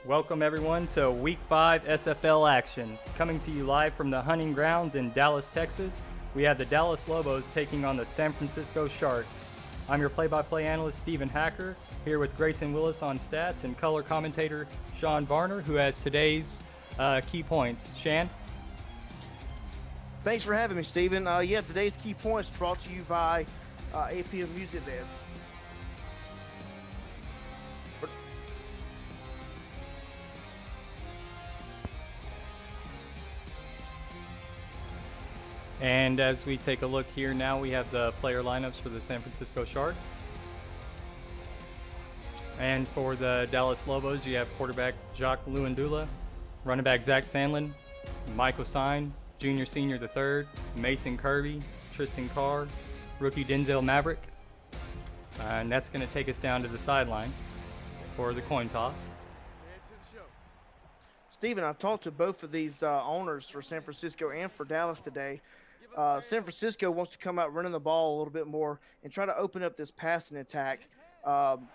Welcome everyone to Week 5 SFL action. Coming to you live from the hunting grounds in Dallas, Texas, we have the Dallas Lobos taking on the San Francisco Sharks. I'm your play-by-play analyst, Stephen Hacker, here with Grayson Willis on stats and color commentator Sean Varner, who has today's key points. Shan? Thanks for having me, Stephen. Today's key points brought to you by APM Music Band. And as we take a look here now, we have the player lineups for the San Francisco Sharks. And for the Dallas Lobos, you have quarterback Jacques Lewandula, running back Zach Sandlin, Michael Sine, junior, senior the third, Mason Kirby, Tristan Carr, rookie Denzel Maverick. And that's going to take us down to the sideline for the coin toss. Stephen, I've talked to both of these owners for San Francisco and for Dallas today. San Francisco wants to come out running the ball a little bit more and try to open up this passing attack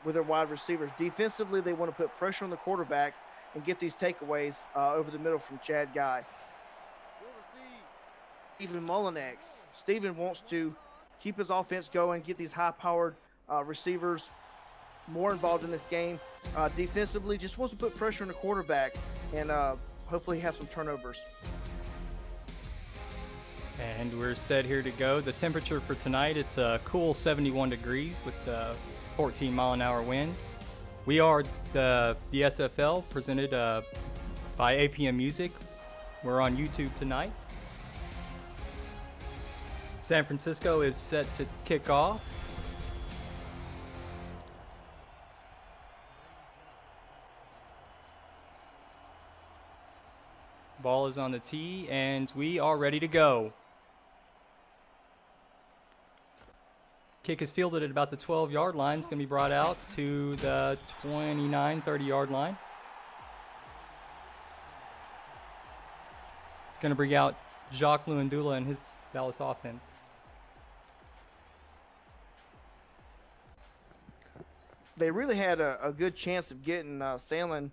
with their wide receivers. Defensively, they want to put pressure on the quarterback and get these takeaways over the middle from Chad Guy. Stephen Mullinex. Stephen wants to keep his offense going, get these high-powered receivers more involved in this game. Defensively, just wants to put pressure on the quarterback and hopefully have some turnovers. And we're set here to go. The temperature for tonight, it's a cool 71 degrees with a 14-mile-an-hour wind. We are the SFL, presented by APM Music. We're on YouTube tonight. San Francisco is set to kick off. Ball is on the tee, and we are ready to go. Kick is fielded at about the 12-yard line. It's going to be brought out to the 29, 30-yard line. It's going to bring out Jacques Lewandula and his Dallas offense. They really had a good chance of getting Sandlin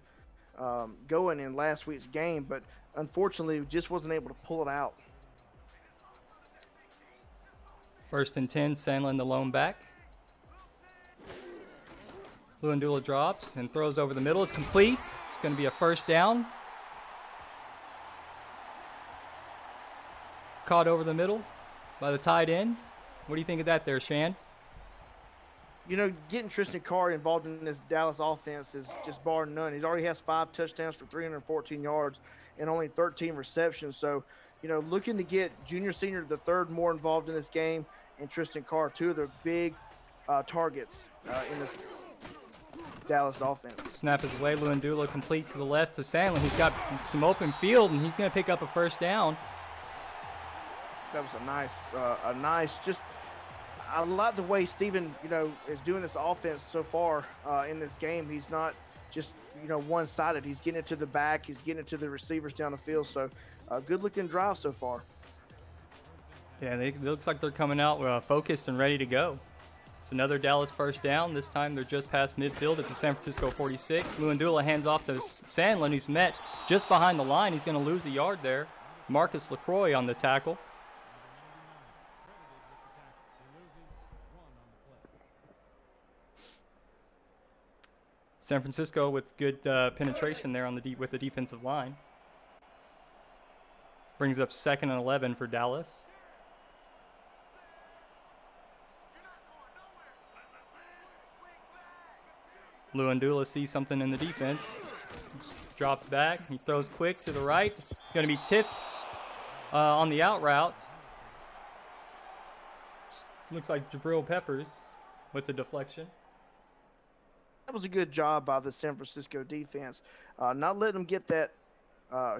going in last week's game, but unfortunately just wasn't able to pull it out. First and 10, Sandlin the lone back. Lewandula drops and throws over the middle. It's complete. It's going to be a first down. Caught over the middle by the tight end. What do you think of that there, Shan? You know, getting Tristan Carr involved in this Dallas offense is just bar none. He already has 5 touchdowns for 314 yards and only 13 receptions. So, you know, looking to get junior, senior, the third more involved in this game, and Tristan Carr, two of their big targets in this Dallas offense. Snap is away. Lewandula complete to the left to Sandlin. He's got some open field, and he's going to pick up a first down. That was a nice, just I like the way Stephen, you know, is doing this offense so far in this game. He's not just, you know, one-sided. He's getting it to the back. He's getting it to the receivers down the field. So, good-looking drive so far. Yeah, it looks like they're coming out focused and ready to go. It's another Dallas first down. This time they're just past midfield at the San Francisco 46. Lewandula hands off to Sandlin, who's met just behind the line. He's going to lose a yard there. Marcus LaCroix on the tackle. San Francisco with good penetration there on with the defensive line. Brings up 2nd and 11 for Dallas. Lewandula sees something in the defense. Drops back. He throws quick to the right. It's going to be tipped on the out route. Looks like Jabril Peppers with the deflection. That was a good job by the San Francisco defense. Not letting them get that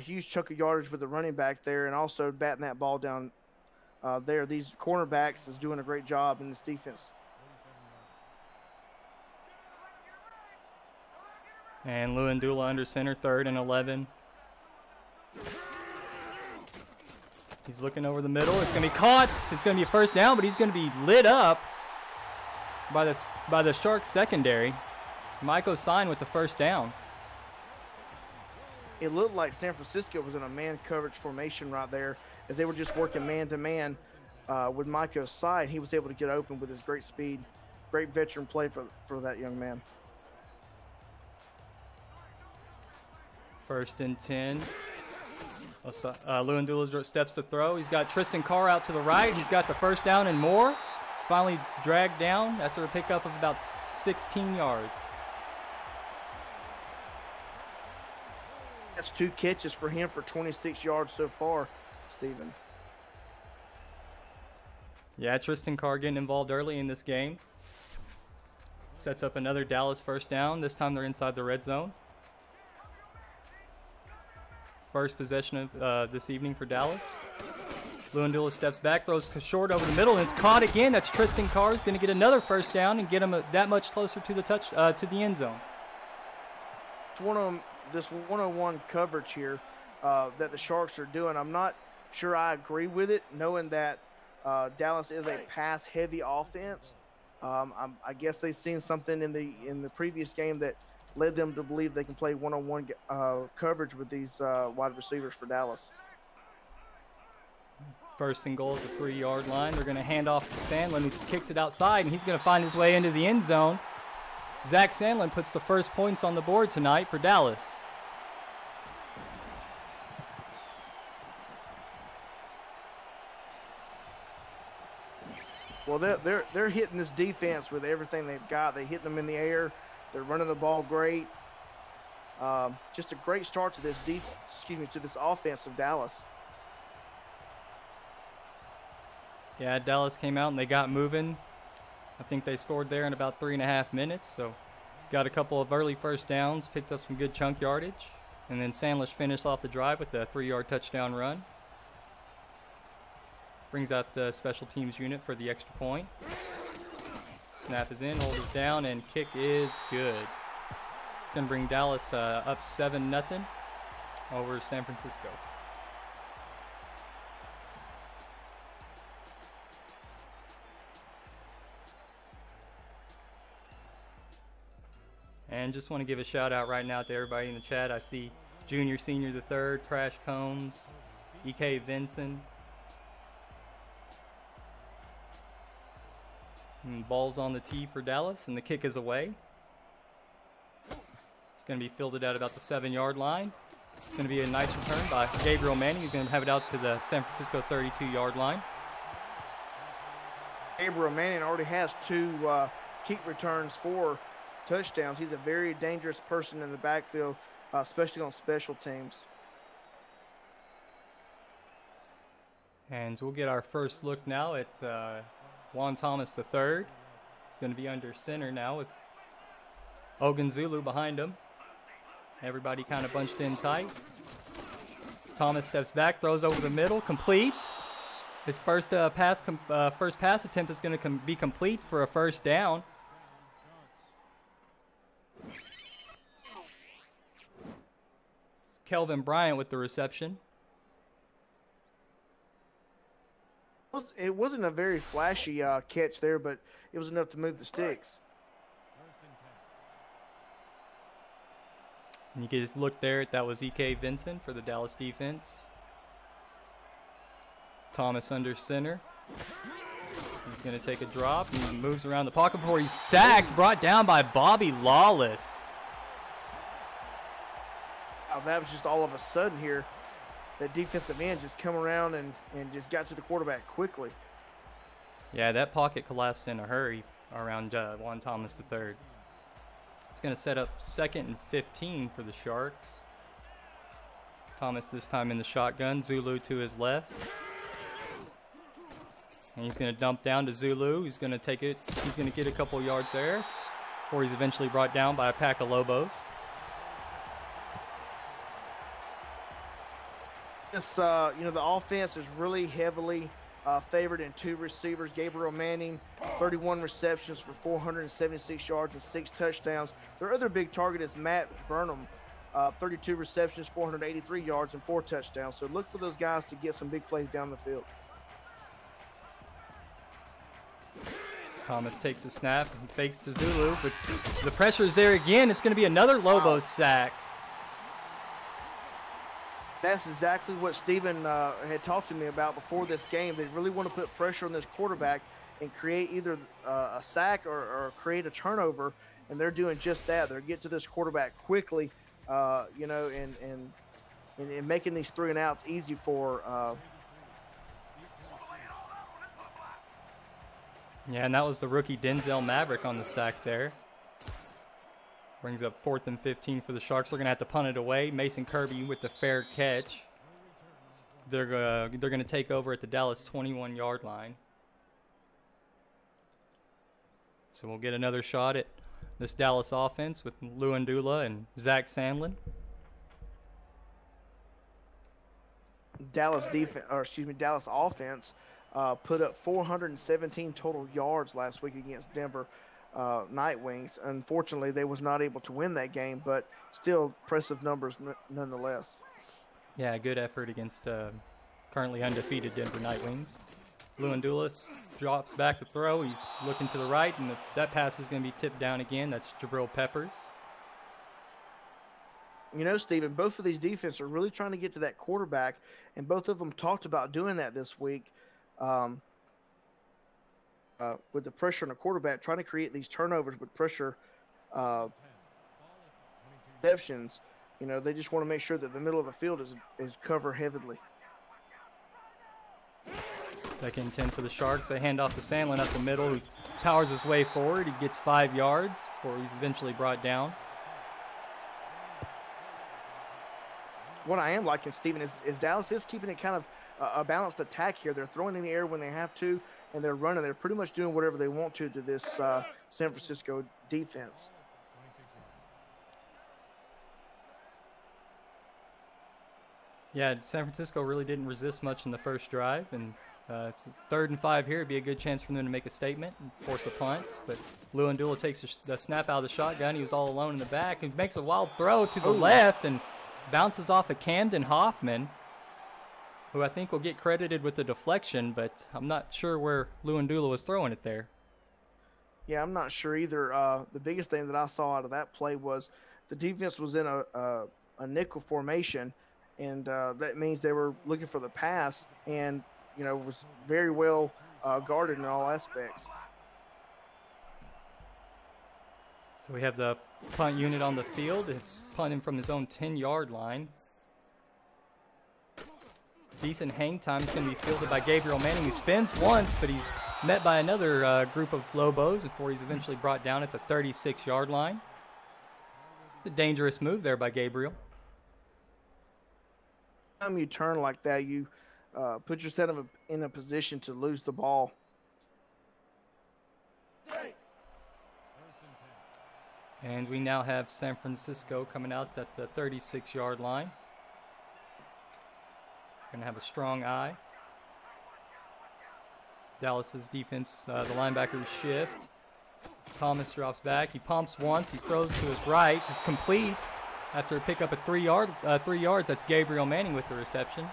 huge chunk of yardage with the running back there, and also batting that ball down there. These cornerbacks is doing a great job in this defense. And Lewandula under center, 3rd and 11. He's looking over the middle. It's going to be caught. It's going to be a first down, but he's going to be lit up by the Sharks secondary. Michael Sine with the first down. it looked like San Francisco was in a man coverage formation right there as they were just working man-to-man with Maiko's side. He was able to get open with his great speed. Great veteran play for that young man. 1st and 10. Lewandula steps to throw. He's got Tristan Carr out to the right. He's got the first down and more. It's finally dragged down after a pickup of about 16 yards. That's 2 catches for him for 26 yards so far, Steven. Yeah, Tristan Carr getting involved early in this game. Sets up another Dallas first down. This time they're inside the red zone. First possession of this evening for Dallas. Lewandula steps back, throws short over the middle, and it's caught again. That's Tristan Carr. He's going to get another first down and get him that much closer to the to the end zone. It's this 101 coverage here that the Sharks are doing. I'm not sure I agree with it, knowing that Dallas is a pass-heavy offense. I guess they've seen something in the previous game that led them to believe they can play one-on-one coverage with these wide receivers for Dallas. 1st and goal at the 3-yard line. They're going to hand off to Sandlin, who kicks it outside, and he's going to find his way into the end zone. Zach Sandlin puts the first points on the board tonight for Dallas. Well, they're hitting this defense with everything they've got. They're hitting them in the air. They're running the ball great. Just a great start to this offense of Dallas. Yeah, Dallas came out and they got moving. I think they scored there in about 3.5 minutes. So got a couple of early first downs, picked up some good chunk yardage. And then Sandlish finished off the drive with a 3-yard touchdown run. Brings out the special teams unit for the extra point. Snap is in, hold is down, and kick is good. It's going to bring Dallas up 7-0 over San Francisco. And just want to give a shout out right now to everybody in the chat. I see Junior, Senior the Third, Crash Combs, EK Vinson. And ball's on the tee for Dallas, and the kick is away. It's going to be fielded at about the 7-yard line. It's going to be a nice return by Gabriel Manning. He's going to have it out to the San Francisco 32-yard line. Gabriel Manning already has 2 kick returns for touchdowns. He's a very dangerous person in the backfield, especially on special teams. And so we'll get our first look now at Juan Thomas III. He's going to be under center now with Ogunzulu behind him. Everybody kind of bunched in tight. Thomas steps back, throws over the middle, complete. His first pass attempt is going to be complete for a first down. It's Kelvin Bryant with the reception. It wasn't a very flashy catch there, but it was enough to move the sticks. And you can just look there. That was E.K. Vincent for the Dallas defense. Thomas under center. He's going to take a drop. He moves around the pocket before he's sacked, brought down by Bobby Lawless. Oh, that was just all of a sudden here. That defensive end just come around and just got to the quarterback quickly. Yeah, that pocket collapsed in a hurry around Juan Thomas III. It's going to set up 2nd and 15 for the Sharks. Thomas this time in the shotgun. Zulu to his left. And he's going to dump down to Zulu. He's going to take it. He's going to get a couple yards there before he's eventually brought down by a pack of Lobos. This, the offense is really heavily favored in 2 receivers. Gabriel Manning, 31 receptions for 476 yards and 6 touchdowns. Their other big target is Matt Burnham, 32 receptions, 483 yards and 4 touchdowns. So look for those guys to get some big plays down the field. Thomas takes a snap and fakes to Zulu, but the pressure is there again. It's going to be another Lobos sack. That's exactly what Steven had talked to me about before this game. They really want to put pressure on this quarterback and create either a sack or create a turnover, and they're doing just that. They're getting to this quarterback quickly, you know, and making these 3 and outs easy for. Yeah, and that was the rookie Denzel Maverick on the sack there. Brings up 4th and 15 for the Sharks. They're going to have to punt it away. Mason Kirby with the fair catch. They're going to take over at the Dallas 21-yard line. So we'll get another shot at this Dallas offense with Luandula and Zach Sandlin. Dallas offense put up 417 total yards last week against Denver Night Wings. Unfortunately, they was not able to win that game, but still impressive numbers nonetheless. Yeah, good effort against currently undefeated Denver Night Wings. Luandula drops back to throw. He's looking to the right, and that pass is going to be tipped down again. That's Jabril Peppers. You know, Steven, both of these defenses are really trying to get to that quarterback, and both of them talked about doing that this week with the pressure on the quarterback, trying to create these turnovers with pressure receptions. You know, they just want to make sure that the middle of the field is covered heavily. 2nd and 10 for the Sharks. They hand off to Sandlin up the middle, who powers his way forward. He gets 5 yards before he's eventually brought down. What I am liking, Steven, is Dallas is keeping it kind of a balanced attack here. They're throwing in the air when they have to, and they're running. They're pretty much doing whatever they want to this San Francisco defense. Yeah, San Francisco really didn't resist much in the first drive, and it's 3rd and 5 here. It'd be a good chance for them to make a statement and force a punt. But Luandula takes the snap out of the shotgun. He was all alone in the back and makes a wild throw to the left and bounces off of Camden Hoffman, who I think will get credited with the deflection, but I'm not sure where Luandula was throwing it there. Yeah, I'm not sure either. The biggest thing that I saw out of that play was the defense was in a nickel formation, and that means they were looking for the pass, and you know, was very well guarded in all aspects. So we have the punt unit on the field. It's punting from his own 10-yard line. Decent hang time is going to be fielded by Gabriel Manning, who spins once, but he's met by another group of Lobos before he's eventually brought down at the 36-yard line. It's a dangerous move there by Gabriel. Time you turn like that, you put yourself in a position to lose the ball. And we now have San Francisco coming out at the 36-yard line. Going to have a strong eye. Dallas's defense, the linebackers shift. Thomas drops back. He pumps once. He throws to his right. It's complete after a pickup at 3 yards. That's Gabriel Manning with the reception.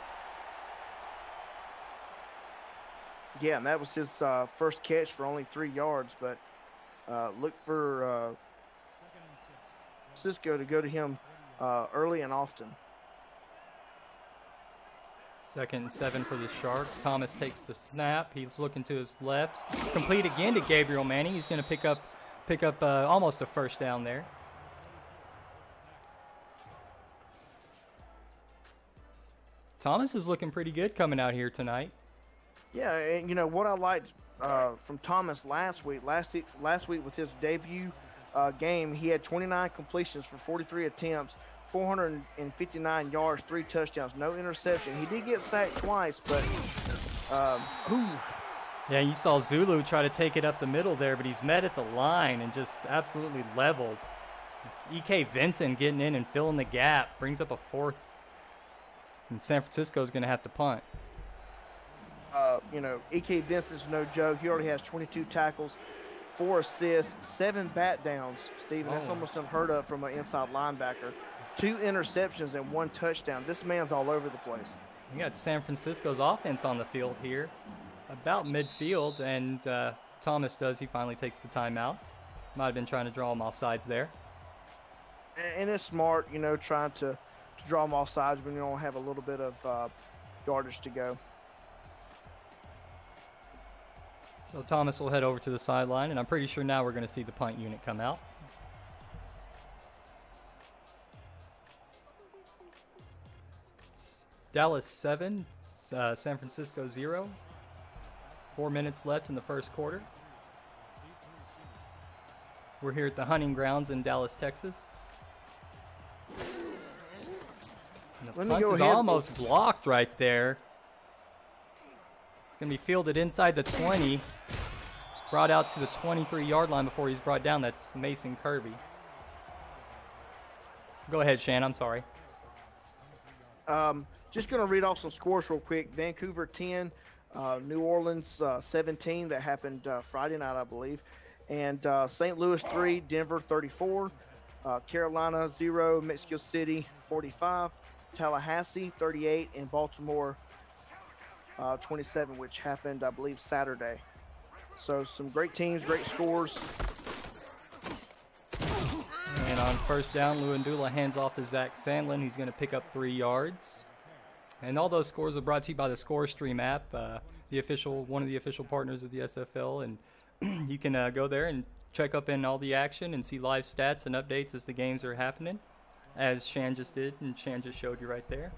Yeah, and that was his first catch for only 3 yards, but look for Cisco to go to him early and often. 2nd and 7 for the Sharks. Thomas takes the snap. He's looking to his left. Complete again to Gabriel Manning. He's going to pick up almost a first down there. Thomas is looking pretty good coming out here tonight. Yeah, and you know what I liked from Thomas last week. Last week with his debut game, he had 29 completions for 43 attempts, 459 yards, 3 touchdowns, no interception. He did get sacked twice, but yeah, you saw Zulu try to take it up the middle there, but he's met at the line and just absolutely leveled. It's E.K. Vincent getting in and filling the gap, brings up a 4th, and San Francisco is going to have to punt. You know, E.K. Vincent's no joke. He already has 22 tackles, 4 assists, 7 bat downs, Steven. That's almost unheard of from an inside linebacker. 2 interceptions and 1 touchdown. This man's all over the place. We got San Francisco's offense on the field here, about midfield, and Thomas does. He finally takes the timeout. Might have been trying to draw him off sides there. And it's smart, you know, trying to to draw them off sides when you don't have a little bit of yardage to go. So Thomas will head over to the sideline, and I'm pretty sure now we're going to see the punt unit come out. It's Dallas 7, San Francisco 0. 4 minutes left in the first quarter. We're here at the hunting grounds in Dallas, Texas. And the punt is almost blocked right there. It's going to be fielded inside the 20. Brought out to the 23-yard line before he's brought down. That's Mason Kirby. Go ahead, Shan. I'm sorry. Just going to read off some scores real quick. Vancouver 10, New Orleans 17. That happened Friday night, I believe. And St. Louis 3, Denver 34. Carolina 0, Mexico City 45. Tallahassee 38, and Baltimore 27, which happened, I believe, Saturday. So some great teams, great scores. And on first down, Luandula hands off to Zach Sandlin, who's going to pick up 3 yards. And all those scores are brought to you by the ScoreStream app, one of the official partners of the SFL. And you can go there and check up in all the action and see live stats and updates as the games are happening, as Shan just did, and Shan just showed you right there.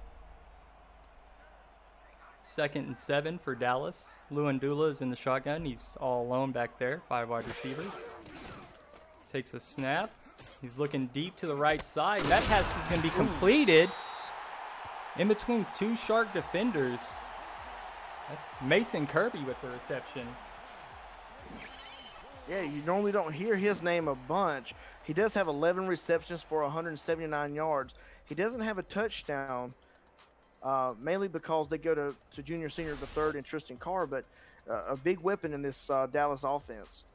2nd and 7 for Dallas. Luandula is in the shotgun. He's all alone back there, 5 wide receivers. Takes a snap. He's looking deep to the right side. That pass is going to be completed in between 2 Shark defenders. That's Mason Kirby with the reception. Yeah, you normally don't hear his name a bunch. He does have 11 receptions for 179 yards. He doesn't have a touchdown, mainly because they go to junior, senior, the third, and Tristan Carr, but a big weapon in this Dallas offense.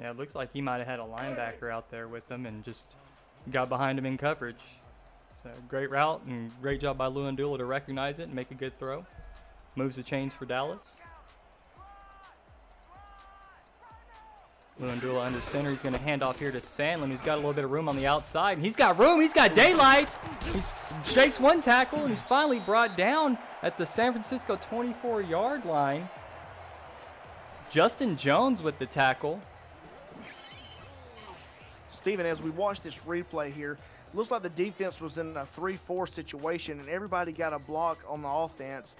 Yeah, it looks like he might have had a linebacker out there with him and just got behind him in coverage. So great route and great job by Luandula to recognize it and make a good throw. Moves the chains for Dallas. Luandula under center. He's going to hand off here to Sandlin, who's got a little bit of room on the outside. And he's got room. He's got daylight. He shakes one tackle, and he's finally brought down at the San Francisco 24-yard line. It's Justin Jones with the tackle. Steven, as we watch this replay here, looks like the defense was in a 3-4 situation, and everybody got a block on the offense.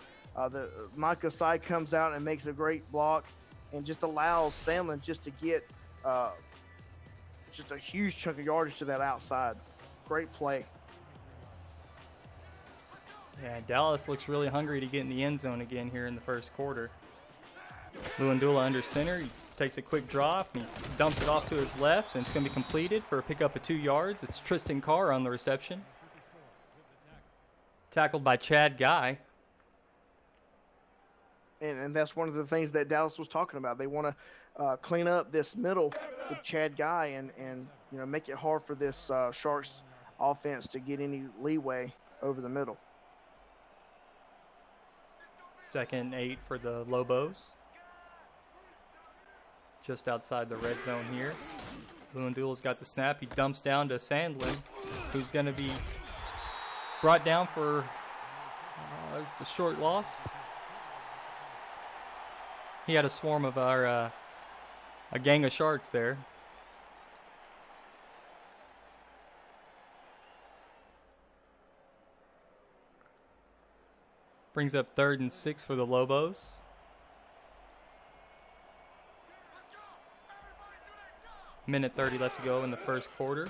Mike Osai comes out and makes a great block and just allows Sandlin just to get just a huge chunk of yardage to that outside. Great play. Yeah, Dallas looks really hungry to get in the end zone again here in the first quarter. Luandula under center. He takes a quick drop. And he dumps it off to his left, and it's going to be completed for a pickup of 2 yards. It's Tristan Carr on the reception. Tackled by Chad Guy. And that's one of the things that Dallas was talking about. They want to clean up this middle with Chad Guy and make it hard for this Sharks offense to get any leeway over the middle. 2nd and 8 for the Lobos. Just outside the red zone here. Luandula's got the snap. He dumps down to Sandlin, who's going to be brought down for a short loss. He had a swarm of a gang of Sharks there. Brings up 3rd and 6 for the Lobos. Minute 30 left to go in the first quarter.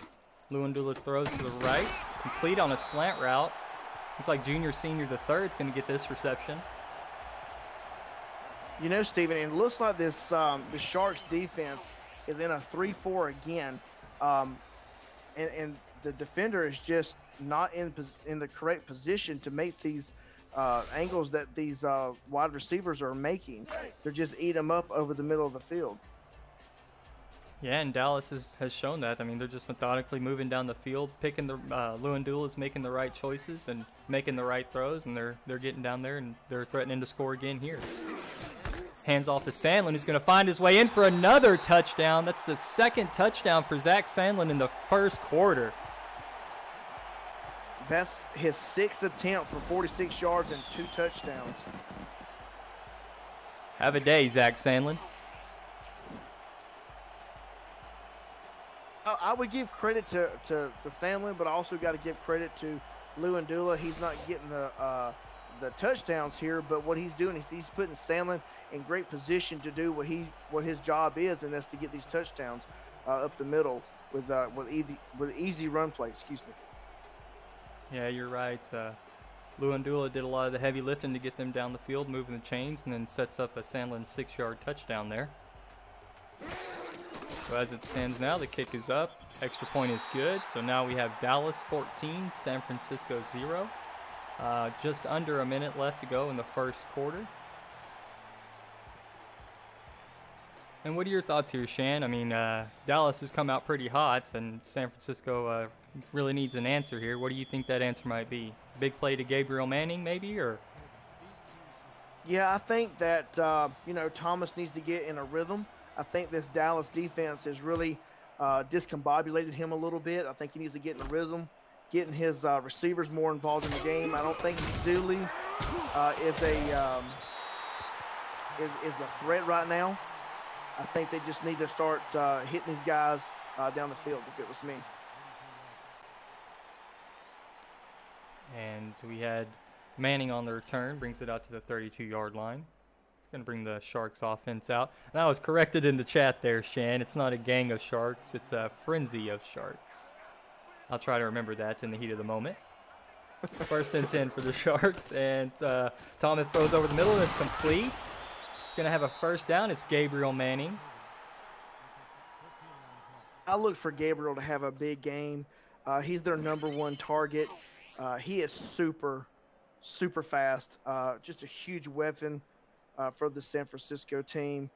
Luandula throws to the right, complete on a slant route. Looks like junior, senior, the third is going to get this reception. Steven, it looks like this the Sharks defense is in a 3-4 again, and the defender is just not in the correct position to make these angles that these wide receivers are making. They're just eating them up over the middle of the field. Yeah, and Dallas has shown that. I mean, they're just methodically moving down the field, picking the Luandula is making the right choices and making the right throws, and they're getting down there and they're threatening to score again here. Hands off to Sandlin, who's going to find his way in for another touchdown. That's the 2nd touchdown for Zach Sandlin in the first quarter. That's his 6th attempt for 46 yards and 2 touchdowns. Have a day, Zach Sandlin. I would give credit to Sandlin, but I also got to give credit to Lewandula. He's not getting the touchdowns here, but what he's doing is he's putting Sandlin in great position to do what his job is, and that's to get these touchdowns up the middle with easy run play. Excuse me. Yeah, you're right. Lewandula did a lot of the heavy lifting to get them down the field, moving the chains, and then sets up a Sandlin 6-yard touchdown there. So as it stands now, the kick is up. Extra point is good. So now we have Dallas 14, San Francisco 0. Just under a minute left to go in the first quarter. And what are your thoughts here, Shan? I mean, Dallas has come out pretty hot, and San Francisco really needs an answer here. What do you think that answer might be? Big play to Gabriel Manning, maybe, or? Yeah, I think that Thomas needs to get in a rhythm. I think this Dallas defense has really discombobulated him a little bit. I think he needs to get in a rhythm, getting his receivers more involved in the game. I don't think Zuli is a threat right now. I think they just need to start hitting these guys down the field, if it was me. And we had Manning on the return, brings it out to the 32-yard line. It's going to bring the Sharks offense out. And I was corrected in the chat there, Shan. It's not a gang of sharks. It's a frenzy of sharks. I'll try to remember that in the heat of the moment. First and 10 for the Sharks. And Thomas throws over the middle, and it's complete. It's going to have a first down. It's Gabriel Manning. I look for Gabriel to have a big game. He's their #1 target. He is super, super fast. Just a huge weapon for the San Francisco team.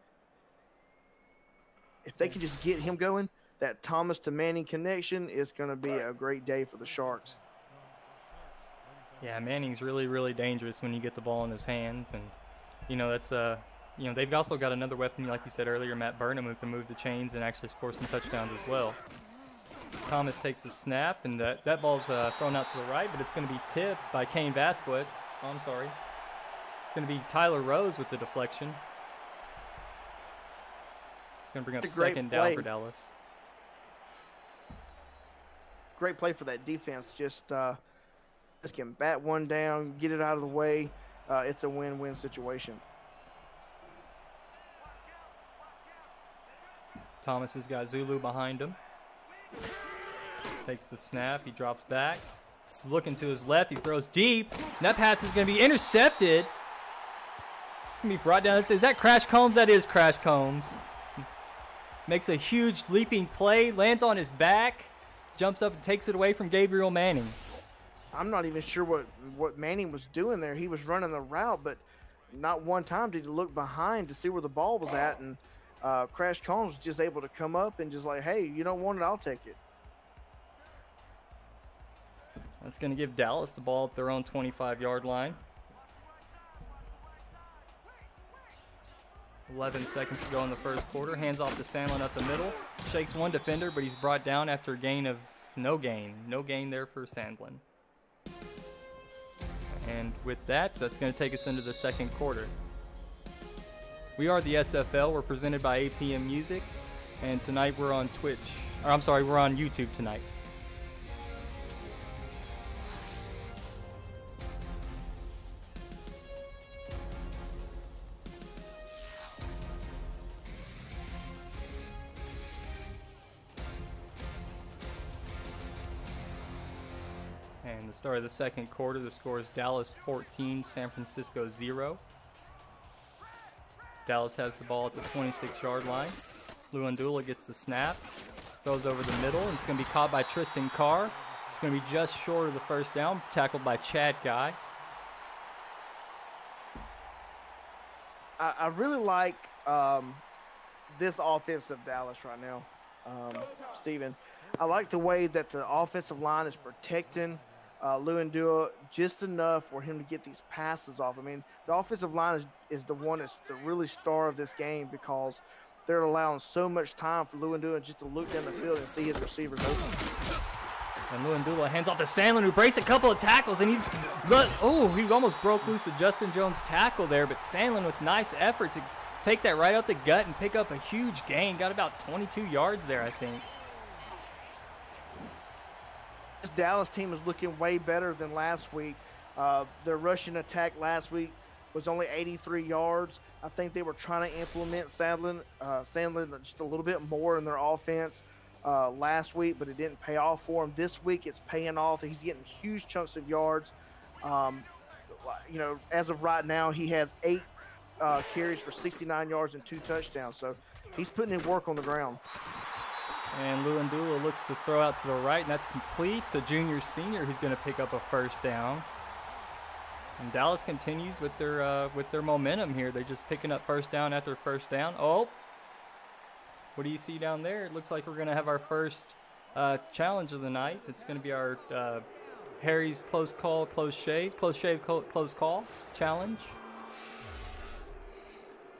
If they can just get him going, that Thomas to Manning connection is going to be a great day for the Sharks. Yeah, Manning's really, really dangerous when you get the ball in his hands. And, that's they've also got another weapon, like you said earlier, Matt Burnham, who can move the chains and actually score some touchdowns as well. Thomas takes the snap, and that ball's thrown out to the right, but it's going to be tipped by Cain Vasquez. Oh, I'm sorry. It's going to be Tyler Rose with the deflection. It's going to bring up second down for Dallas. Great play for that defense. Just can bat one down, get it out of the way. It's a win-win situation. Thomas has got Zulu behind him. Takes the snap. He drops back. He's looking to his left. He throws deep. And that pass is going to be intercepted. It's going to be brought down. Is that Crash Combs? That is Crash Combs. Makes a huge leaping play. Lands on his back. Jumps up and takes it away from Gabriel Manning. I'm not even sure what Manning was doing there. He was running the route, but not one time did he look behind to see where the ball was at. And Crash Combs was just able to come up and just like, hey, you don't want it, I'll take it. That's going to give Dallas the ball at their own 25-yard line. 11 seconds to go in the first quarter. Hands off to Sandlin up the middle. Shakes one defender, but he's brought down after a gain of no gain. No gain there for Sandlin. And with that, that's going to take us into the second quarter. We are the SFL. We're presented by APM Music. And tonight we're on Twitch. Or I'm sorry, we're on YouTube tonight. And the start of the second quarter, the score is Dallas 14, San Francisco 0. Dallas has the ball at the 26-yard line. Lewandula gets the snap, throws over the middle, and it's going to be caught by Tristan Carr. It's going to be just short of the first down, tackled by Chad Guy. I really like this offense of Dallas right now, Steven. I like the way that the offensive line is protecting Lewandula just enough for him to get these passes off. I mean, the offensive line is the one that's the really star of this game because they're allowing so much time for Lewandula just to look down the field and see his receivers open. And Lewandula hands off to Sandlin, who breaks a couple of tackles, and he almost broke loose of Justin Jones' tackle there, but Sandlin with nice effort to take that right out the gut and pick up a huge gain. Got about 22 yards there, I think. This Dallas team is looking way better than last week. Their rushing attack last week was only 83 yards. I think they were trying to implement Sandlin just a little bit more in their offense last week, but it didn't pay off for him. This week it's paying off. He's getting huge chunks of yards. As of right now, he has 8 carries for 69 yards and 2 touchdowns. So he's putting in work on the ground. And Lewandula looks to throw out to the right, and that's complete. So junior-senior who's going to pick up a first down. And Dallas continues with their momentum here. They're just picking up first down after first down. Oh, what do you see down there? It looks like we're going to have our first challenge of the night. It's going to be our Harry's close call, close shave, close call challenge.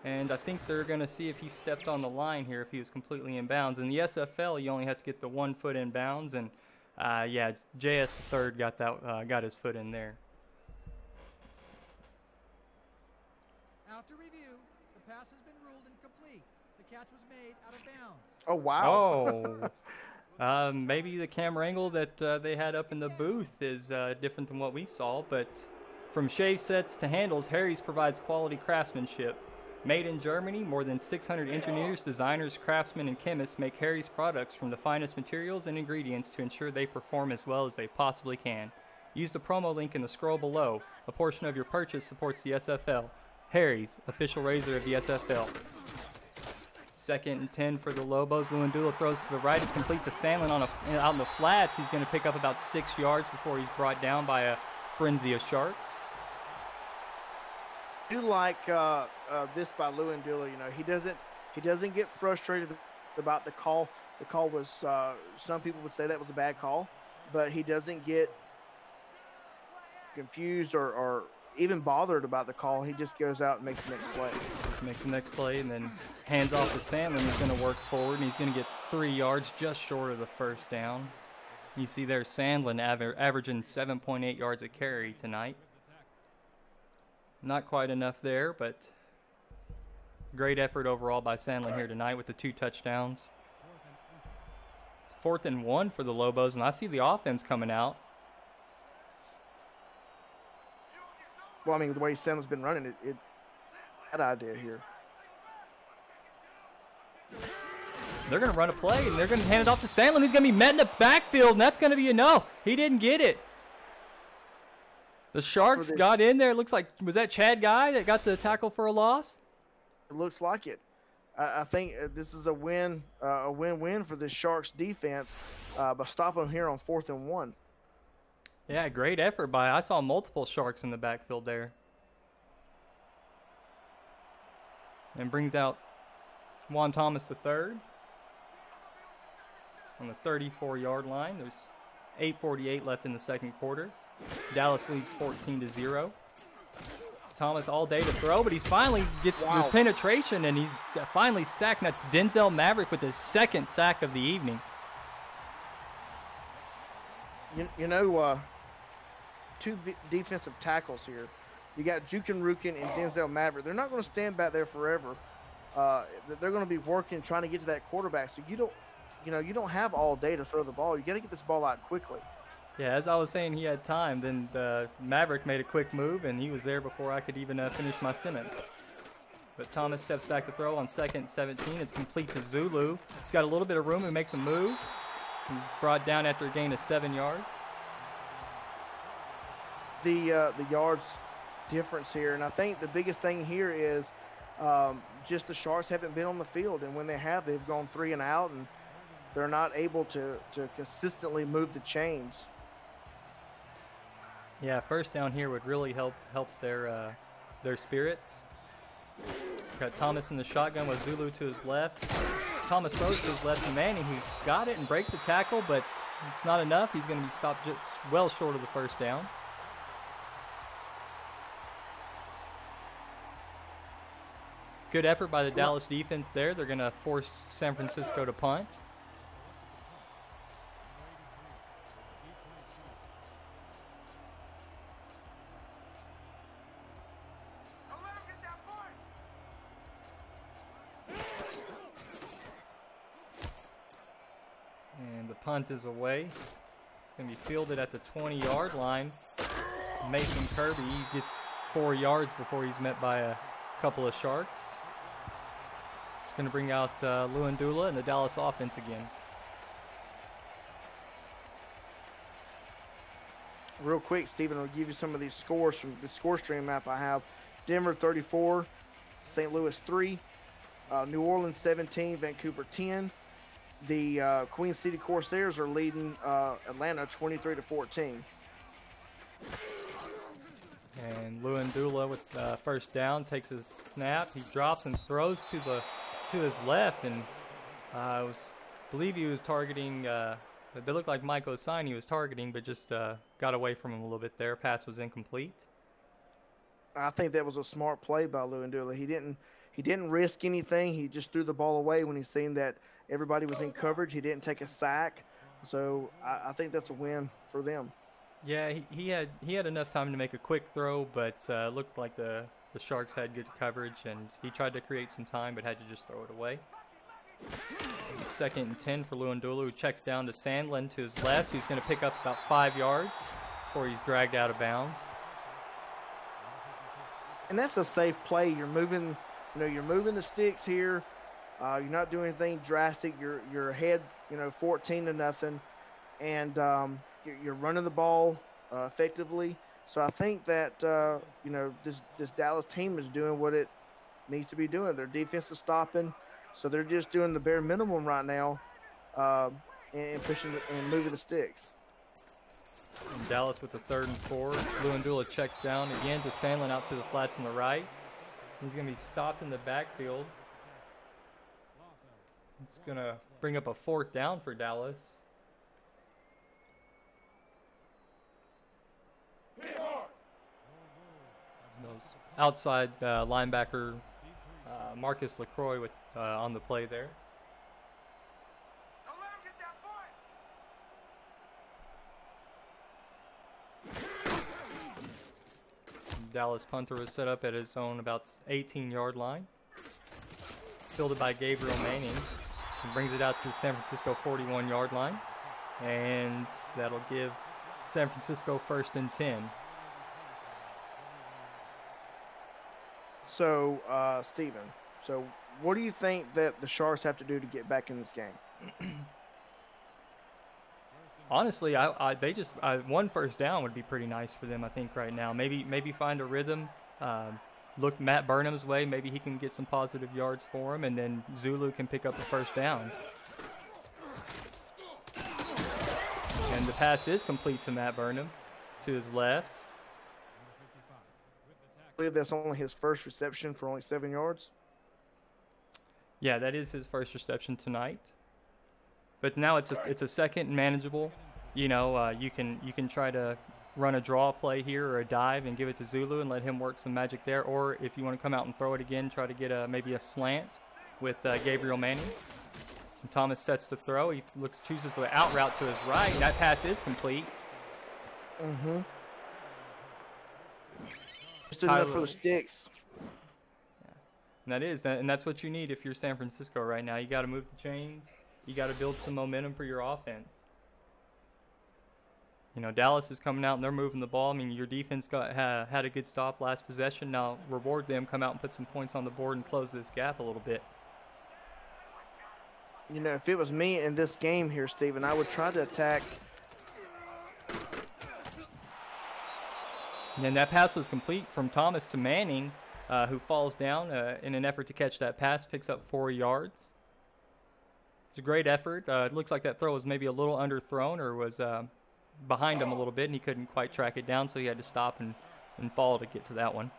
And I think they're going to see if he stepped on the line here, if he was completely in bounds. In the SFL, you only have to get the 1 foot in bounds, and JS the third got his foot in there. After review, the pass has been ruled incomplete. The catch was made out of bounds. Oh, wow. Oh. Maybe the camera angle that they had up in the booth is different than what we saw, but from shave sets to handles, Harry's provides quality craftsmanship. Made in Germany, more than 600 engineers, designers, craftsmen, and chemists make Harry's products from the finest materials and ingredients to ensure they perform as well as they possibly can. Use the promo link in the scroll below. A portion of your purchase supports the SFL. Harry's, official razor of the SFL. 2nd and 10 for the Lobos. Lewandula throws to the right. It's complete to Sandlin out in the flats. He's going to pick up about 6 yards before he's brought down by a frenzy of Sharks. I do like this by Lewandula. He doesn't get frustrated about the call. The call was some people would say that was a bad call, but he doesn't get confused or even bothered about the call. He just goes out and makes the next play. Just makes the next play and then hands off to Sandlin. He's going to work forward, and he's going to get 3 yards, just short of the first down. You see there Sandlin averaging 7.8 yards a carry tonight. Not quite enough there, but great effort overall by Sandlin here tonight with the 2 touchdowns. It's 4th and 1 for the Lobos, and I see the offense coming out. Well, I mean, the way Sandlin's been running, it that idea here. They're going to run a play, and they're going to hand it off to Sandlin, who's going to be met in the backfield, and that's going to be a no. He didn't get it. The Sharks got in there. It looks like, was that Chad Guy that got the tackle for a loss? It looks like it. I think this is a win-win for the Sharks defense by stopping them here on 4th and 1. Yeah, great effort I saw multiple Sharks in the backfield there. And brings out Juan Thomas III on the 34-yard line. There's 8:48 left in the second quarter. Dallas leads 14-0. Thomas all day to throw, but he's finally gets his penetration, and he's finally sacked. And that's Denzel Maverick with his 2nd sack of the evening. Two defensive tackles here. You got Jukin Rukin and Denzel Maverick. They're not going to stand back there forever. They're going to be working, trying to get to that quarterback. So you don't have all day to throw the ball. You got to get this ball out quickly. Yeah, as I was saying, he had time. Then Maverick made a quick move, and he was there before I could even finish my sentence. But Thomas steps back to throw on 2nd and 17. It's complete to Zulu. He's got a little bit of room and makes a move. He's brought down after a gain of 7 yards. The yards difference here, and I think the biggest thing here is just the Sharks haven't been on the field, and when they have, they've gone 3 and out, and they're not able to consistently move the chains. Yeah, first down here would really help their spirits. Got Thomas in the shotgun with Zulu to his left. Thomas throws to his left to Manning, who's got it and breaks a tackle, but it's not enough. He's going to be stopped just well short of the first down. Good effort by the Dallas defense there. They're going to force San Francisco to punt. punt is away. It's going to be fielded at the 20-yard line. It's Mason Kirby. He gets 4 yards before he's met by a couple of Sharks. It's going to bring out Luandula and the Dallas offense again. Real quick, Stephen, I'll give you some of these scores from the score stream map I have. Denver 34, St. Louis 3, New Orleans 17, Vancouver 10. The Queen City Corsairs are leading Atlanta 23-14. And Luandula with first down takes his snap. He drops and throws to his left, and I believe he was targeting. They looked like Mike Osine he was targeting, but just got away from him a little bit there. Pass was incomplete. I think that was a smart play by Luandula. He didn't risk anything. He just threw the ball away when he seen that everybody was in coverage. He didn't take a sack, so I think that's a win for them. Yeah, he had enough time to make a quick throw, but looked like the Sharks had good coverage, and he tried to create some time, but had to just throw it away. 2nd and 10 for Luandula, who checks down to Sandlin to his left. He's going to pick up about 5 yards before he's dragged out of bounds. And that's a safe play. You're moving the sticks here. You're not doing anything drastic. You're ahead, 14-0, and you're running the ball effectively. So I think that this Dallas team is doing what it needs to be doing. Their defense is stopping, so they're just doing the bare minimum right now, and pushing and moving the sticks. And Dallas with the 3rd and 4. Luandula checks down again to Sandlin out to the flats on the right. He's going to be stopped in the backfield. It's going to bring up a 4th down for Dallas. Outside linebacker Marcus LaCroix with on the play there. Dallas punter was set up at his own about 18-yard line. Fielded by Gabriel Manning. And brings it out to the San Francisco 41-yard line. And that'll give San Francisco 1st and 10. So, Steven, what do you think that the Sharks have to do to get back in this game? Honestly, one first down would be pretty nice for them, I think, right now. Maybe find a rhythm. Look Matt Burnham's way. Maybe he can get some positive yards for him, and then Zulu can pick up a first down. And the pass is complete to Matt Burnham to his left. I believe that's only his first reception for only 7 yards. Yeah, that is his first reception tonight. But now it's a second and manageable. You can try to run a draw play here or a dive and give it to Zulu and let him work some magic there. Or if you want to come out and throw it again, try to get maybe a slant with Gabriel Manning. And Thomas sets the throw. He chooses the out route to his right. That pass is complete. Mm-hmm. Just enough for the sticks. Yeah. And that's what you need if you're San Francisco right now. You got to move the chains. You got to build some momentum for your offense. Dallas is coming out and they're moving the ball. I mean, your defense had a good stop last possession. Now reward them, come out and put some points on the board and close this gap a little bit. If it was me in this game here, Steven, I would try to attack. And then that pass was complete from Thomas to Manning, who falls down in an effort to catch that pass, picks up 4 yards. It's a great effort. It looks like that throw was maybe a little underthrown or was behind him a little bit, and he couldn't quite track it down, so he had to stop and fall to get to that one.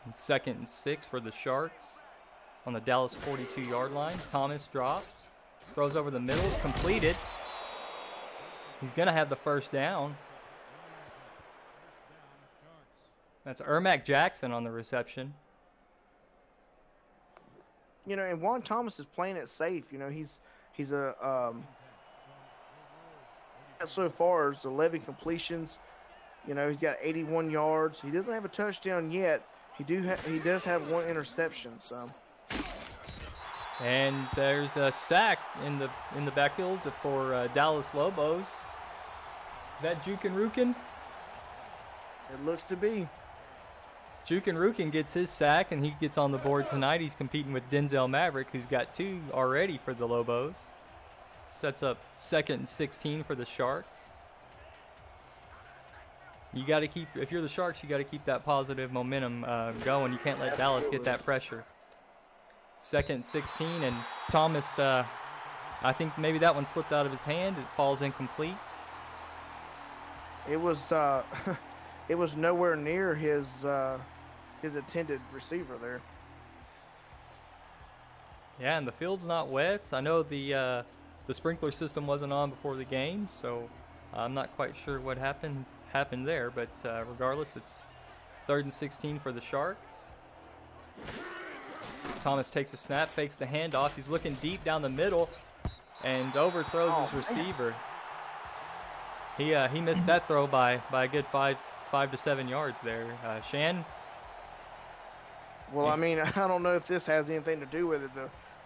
And 2nd and 6 for the Sharks on the Dallas 42-yard line. Thomas drops, throws over the middle, it's completed. He's going to have the first down. That's Ermac Jackson on the reception. And Juan Thomas is playing it safe. He's a so far as 11 completions. He's got 81 yards. He doesn't have a touchdown yet. He does have 1 interception. So And there's a sack in the backfield for Dallas Lobos. Is that Jukin Rukin? It looks to be. Jukin Rukin gets his sack, and he gets on the board tonight. He's competing with Denzel Maverick, who's got 2 already for the Lobos. Sets up 2nd and 16 for the Sharks. You got to keep, if you're the Sharks, you got to keep that positive momentum going. You can't let Dallas get that pressure. 2nd and 16, and Thomas, I think maybe that one slipped out of his hand. It falls incomplete. It was it was nowhere near his intended receiver there. Yeah, and the field's not wet. I know the sprinkler system wasn't on before the game, so I'm not quite sure what happened there. But regardless, it's 3rd and 16 for the Sharks. Thomas takes a snap, fakes the handoff. He's looking deep down the middle and overthrows his receiver. He missed that throw by a good 5 to 7 yards there. Shan? Well, I mean, I don't know if this has anything to do with it.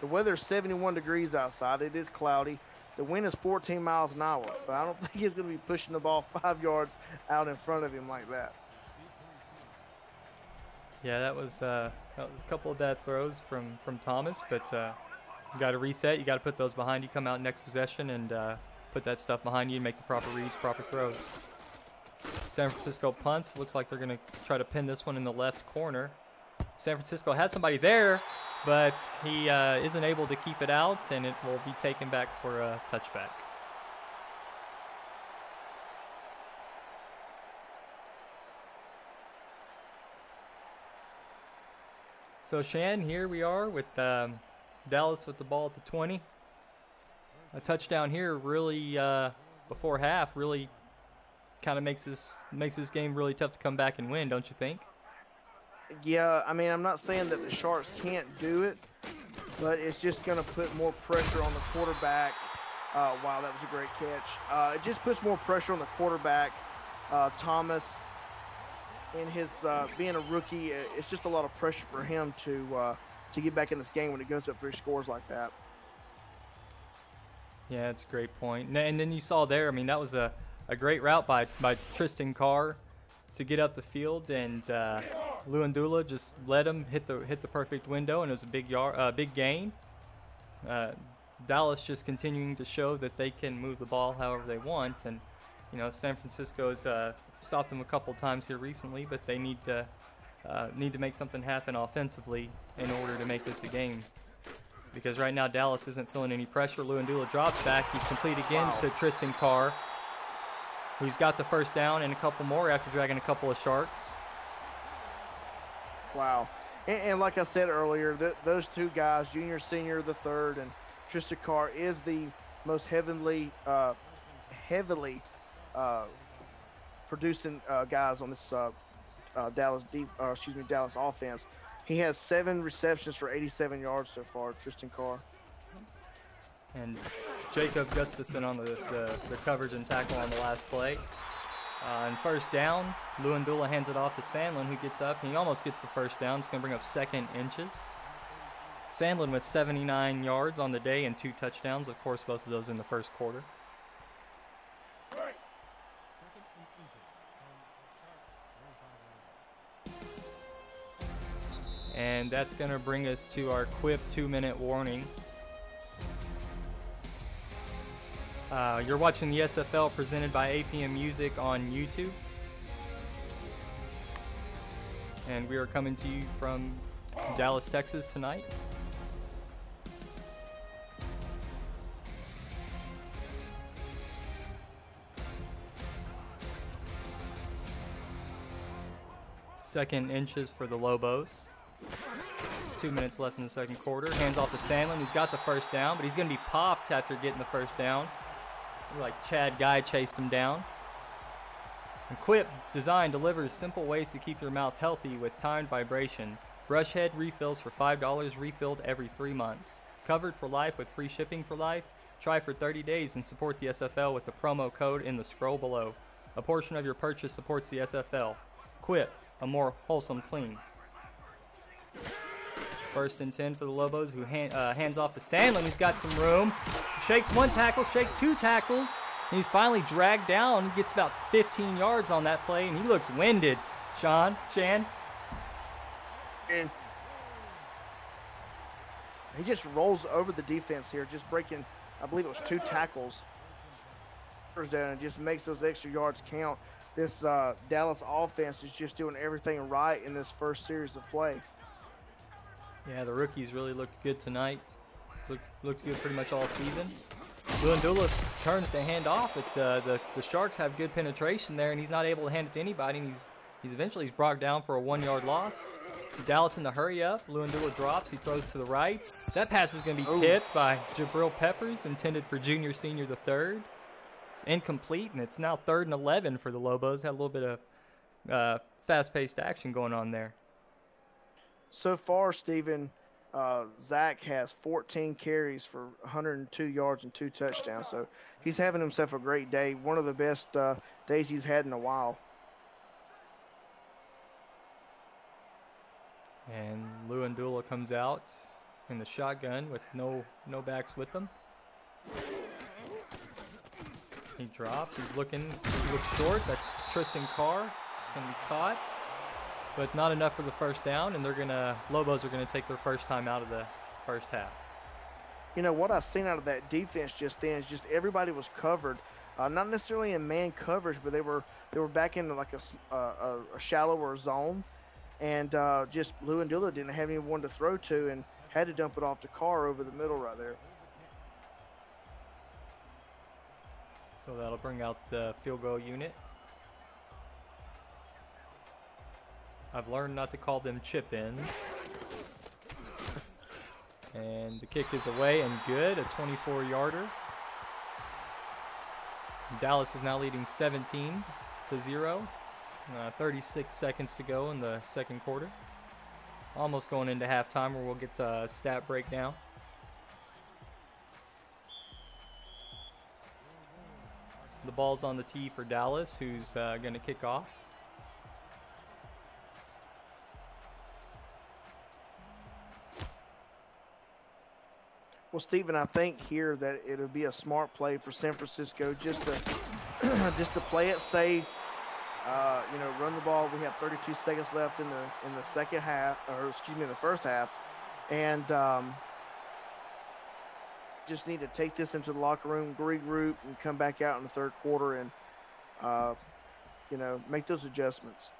The weather's 71 degrees outside. It is cloudy. The wind is 14 miles an hour, but I don't think he's going to be pushing the ball 5 yards out in front of him like that. Yeah, that was a couple of bad throws from Thomas, but you got to reset. You got to put those behind you. Come out next possession and put that stuff behind you and make the proper reads, proper throws. San Francisco punts. Looks like they're going to try to pin this one in the left corner. San Francisco has somebody there, but he isn't able to keep it out, and it will be taken back for a touchback. So Shan, here we are with Dallas with the ball at the 20. A touchdown here really before half really kind of makes this game really tough to come back and win, don't you think? Yeah, I mean, I'm not saying that the Sharks can't do it, but it's just going to put more pressure on the quarterback. Wow, that was a great catch. It just puts more pressure on the quarterback, Thomas. In his being a rookie, it's just a lot of pressure for him to get back in this game when it goes up 3 scores like that. Yeah, that's a great point. And then you saw there, I mean, that was a great route by Tristan Carr to get up the field, and Luandula just let him hit the perfect window, and it was a big gain. Dallas just continuing to show that they can move the ball however they want, and you know, San Francisco's stopped them a couple times here recently, but they need to make something happen offensively in order to make this a game. Because right now Dallas isn't feeling any pressure. Luandula drops back. He's complete again to Tristan Carr, who's got the first down and a couple more after dragging a couple of Sharks. Wow. And like I said earlier, those 2 guys, junior, senior, the third, and Tristan Carr is the most heavily producing guys on this Dallas offense. He has 7 receptions for 87 yards so far, Tristan Carr. And Jacob Gustafson on the coverage and tackle on the last play. And first down, Luandula hands it off to Sandlin, who gets up. He almost gets the first down. It's going to bring up 2nd inches. Sandlin with 79 yards on the day and 2 touchdowns. Of course, both of those in the first quarter. And that's going to bring us to our Quip 2-minute warning. You're watching the SFL presented by APM Music on YouTube. And we are coming to you from Dallas, Texas tonight. Second inches for the Lobos. 2 minutes left in the second quarter. Hands off to Sandlin, who's got the first down, but he's going to be popped after getting the first down. Like Chad Guy chased him down. And Quip Design delivers simple ways to keep your mouth healthy with timed vibration. Brush head refills for $5, refilled every 3 months. Covered for life with free shipping for life. Try for 30 days and support the SFL with the promo code in the scroll below. A portion of your purchase supports the SFL. Quip, a more wholesome clean. First and 10 for the Lobos, who hands off to Sandlin, who's got some room. Shakes one tackle, shakes two tackles. And he's finally dragged down. He gets about 15 yards on that play, and he looks winded. Shan. And he just rolls over the defense here, just breaking, I believe it was 2 tackles. First down, and just makes those extra yards count. This Dallas offense is just doing everything right in this first series of play. Yeah, the rookies really looked good tonight. It's looked good pretty much all season. Luandula turns to hand off, but the Sharks have good penetration there, and he's not able to hand it to anybody. And he's eventually brought down for a 1-yard loss. Dallas in the hurry up. Luandula drops. He throws to the right. That pass is going to be tipped by Jabril Peppers, intended for senior the third. It's incomplete, and it's now 3rd and 11 for the Lobos. Had a little bit of fast-paced action going on there. So far, Steven, Zach has 14 carries for 102 yards and 2 touchdowns. So he's having himself a great day. One of the best days he's had in a while. And Luandula comes out in the shotgun with no backs with them. He drops. He looks short. That's Tristan Carr. It's going to be caught, but not enough for the first down. And Lobos are going to take their first time out of the first half. You know what I've seen out of that defense just then is just everybody was covered, not necessarily in man coverage, but they were back into like a shallower zone, and just Luandula didn't have anyone to throw to and had to dump it off to Carr over the middle right there. So that'll bring out the field goal unit. I've learned not to call them chip-ins. And the kick is away and good, a 24-yarder. Dallas is now leading 17-0. 36 seconds to go in the second quarter. Almost going into halftime where we'll get a stat breakdown. The ball's on the tee for Dallas, who's going to kick off. Well, Stephen, I think here that it'll be a smart play for San Francisco just to play it safe. Run the ball. We have 32 seconds left in the second half, or excuse me, in the first half, and just need to take this into the locker room, regroup, and come back out in the third quarter and, make those adjustments.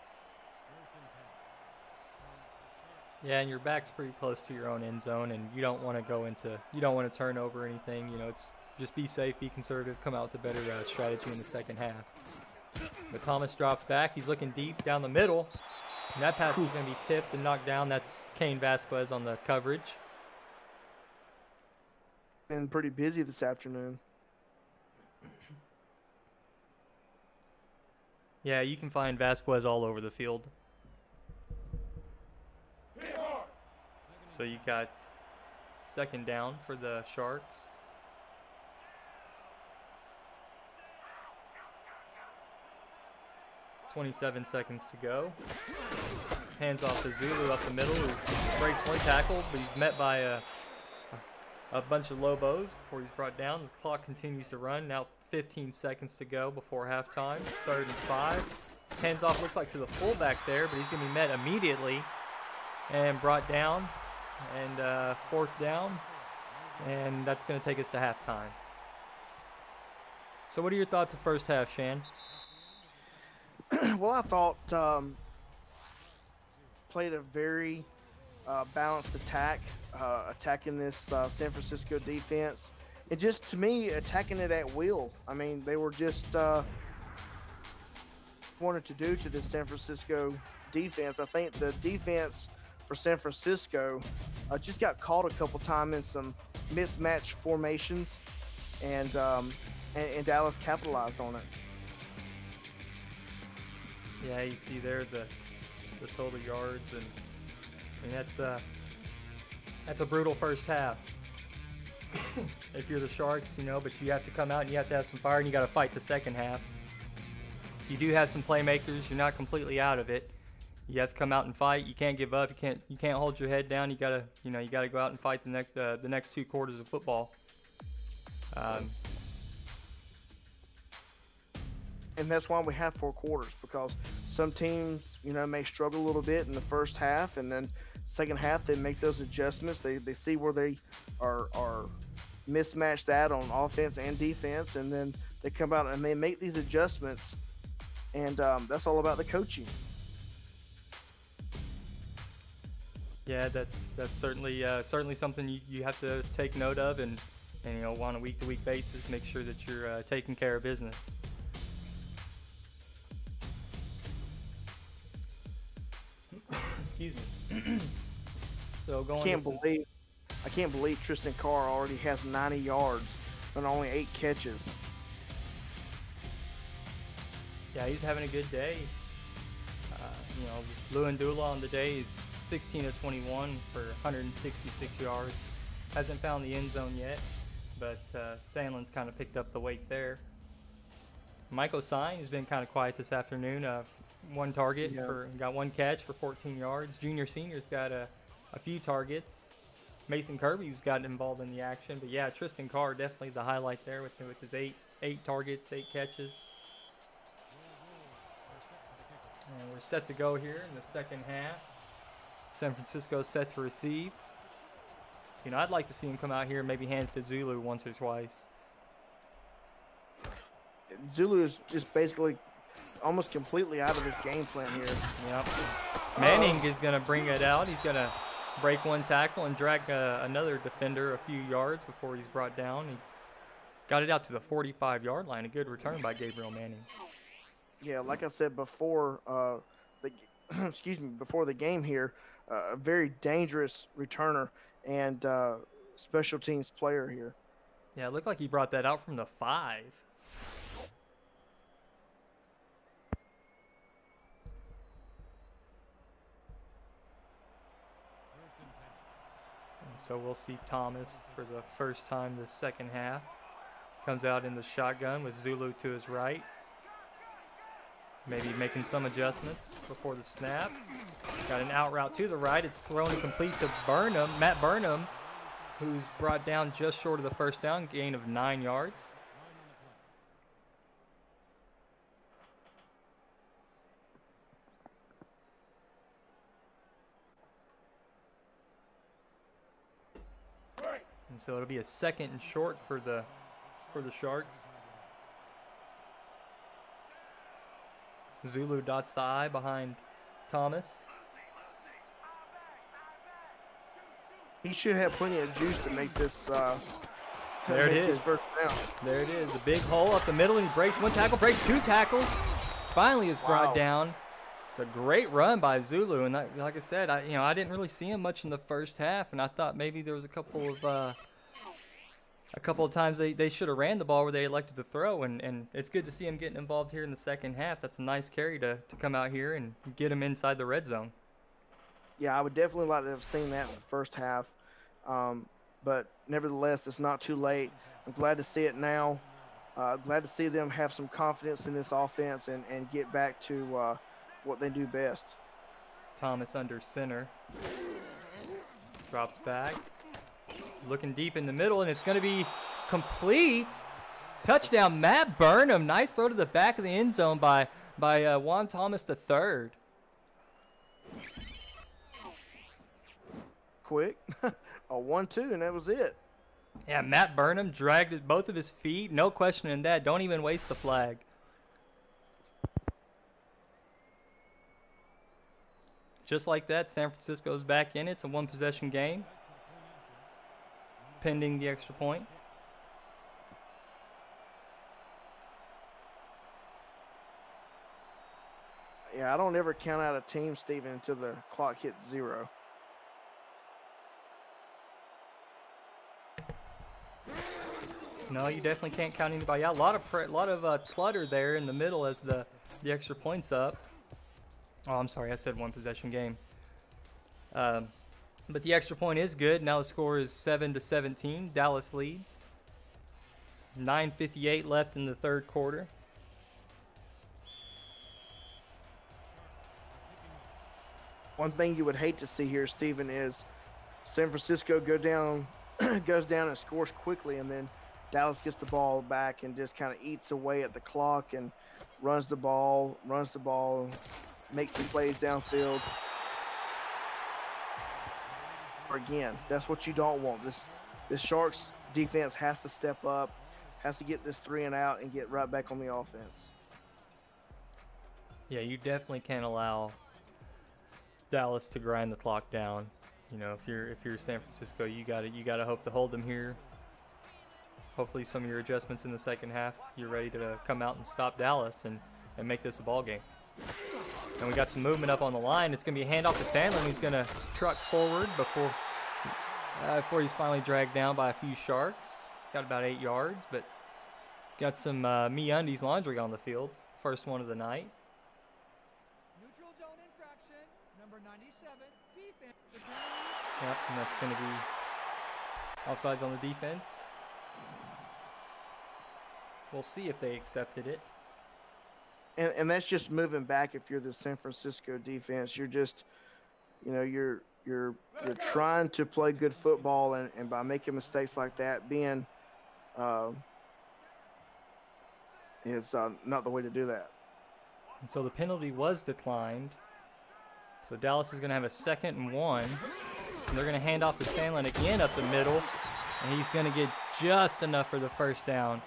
Yeah, and your back's pretty close to your own end zone, and you don't want to turn over anything. It's just be safe, be conservative, come out with a better strategy in the second half. But Thomas drops back. He's looking deep down the middle. And that pass is going to be tipped and knocked down. That's Kane Vasquez on the coverage. Been pretty busy this afternoon. Yeah, you can find Vasquez all over the field. So you got second down for the Sharks. .27 seconds to go. Hands off to Zulu up the middle, who breaks one tackle, but he's met by a bunch of Lobos before he's brought down. The clock continues to run. Now 15 seconds to go before halftime. 3rd and 5. Hands off, looks like to the fullback there, but he's going to be met immediately and brought down. And 4th down. And that's going to take us to halftime. So what are your thoughts of first half, Shan? Well, I thought played a very balanced attack, attacking this San Francisco defense. And just, to me, attacking it at will. I mean, they were just wanted to do to the San Francisco defense. I think the defense for San Francisco just got caught a couple times in some mismatched formations, and Dallas capitalized on it. Yeah, you see there the total yards, and I mean that's a brutal first half. If you're the Sharks, but you have to come out and you have to have some fire, and you got to fight the second half. You do have some playmakers. You're not completely out of it, You have to come out and fight. You can't give up. You can't hold your head down. You gotta go out and fight the next 2 quarters of football. And that's why we have 4 quarters, because some teams, may struggle a little bit in the first half, and then second half they make those adjustments. They see where they are mismatched at on offense and defense, and then they come out and they make these adjustments. And that's all about the coaching. Yeah, that's certainly something you have to take note of, and on a week-to-week basis, make sure that you're taking care of business. Excuse me. So going. I can't believe Tristan Carr already has 90 yards and only 8 catches. Yeah, he's having a good day. Lewandula on the day is 16 of 21 for 166 yards. Hasn't found the end zone yet, but Sandlin's kind of picked up the weight there. Michael Sine has been kind of quiet this afternoon. 1 target, got 1 catch for 14 yards. Junior Senior's got a few targets. Mason Kirby's gotten involved in the action, but yeah, Tristan Carr definitely the highlight there with his 8 targets, 8 catches. And we're set to go here in the second half. San Francisco's set to receive. I'd like to see him come out here and maybe hand it to Zulu once or twice. Zulu is just basically almost completely out of his game plan here. Yep. Manning is going to bring it out. He's going to break 1 tackle and drag another defender a few yards before he's brought down. He's got it out to the 45-yard line. A good return by Gabriel Manning. Yeah, like I said before, before the game here, a very dangerous returner and special teams player here. Yeah, it looked like he brought that out from the 5. And so we'll see Thomas for the first time this second half. Comes out in the shotgun with Zulu to his right. Maybe making some adjustments before the snap. Got an out route to the right. It's thrown incomplete to Matt Burnham, who's brought down just short of the first down, gain of 9 yards. And so it'll be a 2nd and short for the Sharks. Zulu dots the I behind Thomas. He should have plenty of juice to make this. There it is. First down. There it is. A big hole up the middle, and he breaks 1 tackle, breaks 2 tackles. Finally is brought down. It's a great run by Zulu, and like I said, I didn't really see him much in the first half, and I thought maybe there was a couple of times they should have ran the ball where they elected to throw, and it's good to see him getting involved here in the second half. That's a nice carry to come out here and get him inside the red zone. Yeah, I would definitely like to have seen that in the first half, but nevertheless, it's not too late. I'm glad to see it now. Glad to see them have some confidence in this offense and get back to what they do best. Thomas under center. Drops back. Looking deep in the middle, and it's going to be complete. Touchdown, Matt Burnham. Nice throw to the back of the end zone by Juan Thomas III. Quick. A 1-2, and that was it. Yeah, Matt Burnham dragged it both of his feet. No question in that. Don't even waste the flag. Just like that, San Francisco's back in it. It's a 1-possession game, pending the extra point. Yeah, I don't ever count out a team, Steven, until the clock hits 0. No, you definitely can't count anybody out. A lot of clutter there in the middle as the extra point's up. Oh, I'm sorry, I said 1-possession game. But the extra point is good. Now the score is 7-17. Dallas leads. 9:58 left in the third quarter. One thing you would hate to see here, Stephen, is San Francisco goes down and scores quickly, and then Dallas gets the ball back and just kind of eats away at the clock and runs the ball, makes some plays downfield. Again, that's what you don't want. This Sharks defense has to step up, has to get this 3 and out and get right back on the offense. Yeah, you definitely can't allow Dallas to grind the clock down. You know, if you're San Francisco, you gotta hope to hold them here. Hopefully some of your adjustments in the second half, you're ready to come out and stop Dallas and make this a ball game. And we got some movement up on the line. It's going to be a handoff to Sandlin. He's going to truck forward before he's finally dragged down by a few Sharks. He's got about 8 yards, but got some MeUndies laundry on the field. First one of the night. Neutral zone infraction, number 97, defense. Yep, and that's going to be offsides on the defense. We'll see if they accepted it. And that's just moving back. If you're the San Francisco defense, you're just, you know, you're trying to play good football, and by making mistakes like that, being is not the way to do that. And so the penalty was declined. So Dallas is going to have a 2nd and 1. And they're going to hand off to Sandlin again up the middle, and he's going to get just enough for the first down.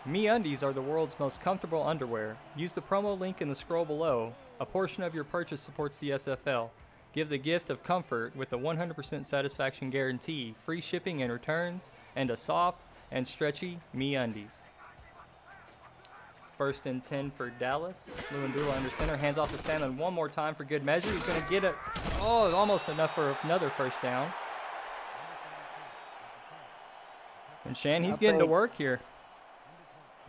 MeUndies are the world's most comfortable underwear. Use the promo link in the scroll below. A portion of your purchase supports the SFL. Give the gift of comfort with a 100% satisfaction guarantee, free shipping and returns, and a soft and stretchy MeUndies. 1st and 10 for Dallas. Luandula under center, hands off to Sandlin one more time for good measure. He's going to get it. Oh, almost enough for another first down. And Shan, he's getting to work here.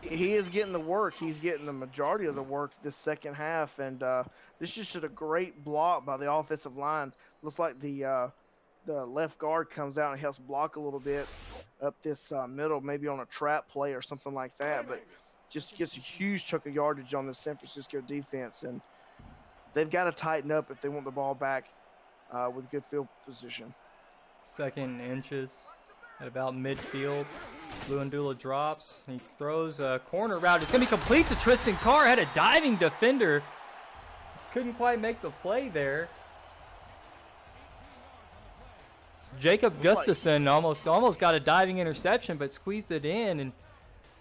He is getting the work. He's getting the majority of the work this second half, and this is just a great block by the offensive line. Looks like the left guard comes out and helps block a little bit up this middle, maybe on a trap play or something like that, but just gets a huge chunk of yardage on the San Francisco defense, and they've got to tighten up if they want the ball back with good field position. 2nd inches at about midfield. Luandula drops. He throws a corner route. It's going to be complete to Tristan Carr. Had a diving defender. Couldn't quite make the play there. So Jacob Gustafson almost got a diving interception, but squeezed it in, and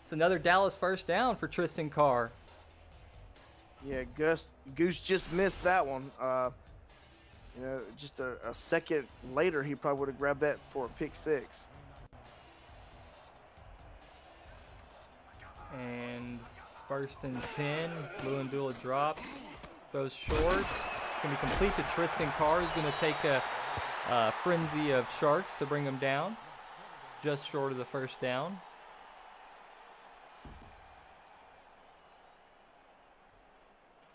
it's another Dallas first down for Tristan Carr. Yeah, Goose just missed that one. You know, just a second later, he probably would have grabbed that for a pick 6. And 1st and 10, Luandula drops, throws short. It's going to be complete to Tristan Carr. He's going to take a frenzy of Sharks to bring him down, just short of the first down.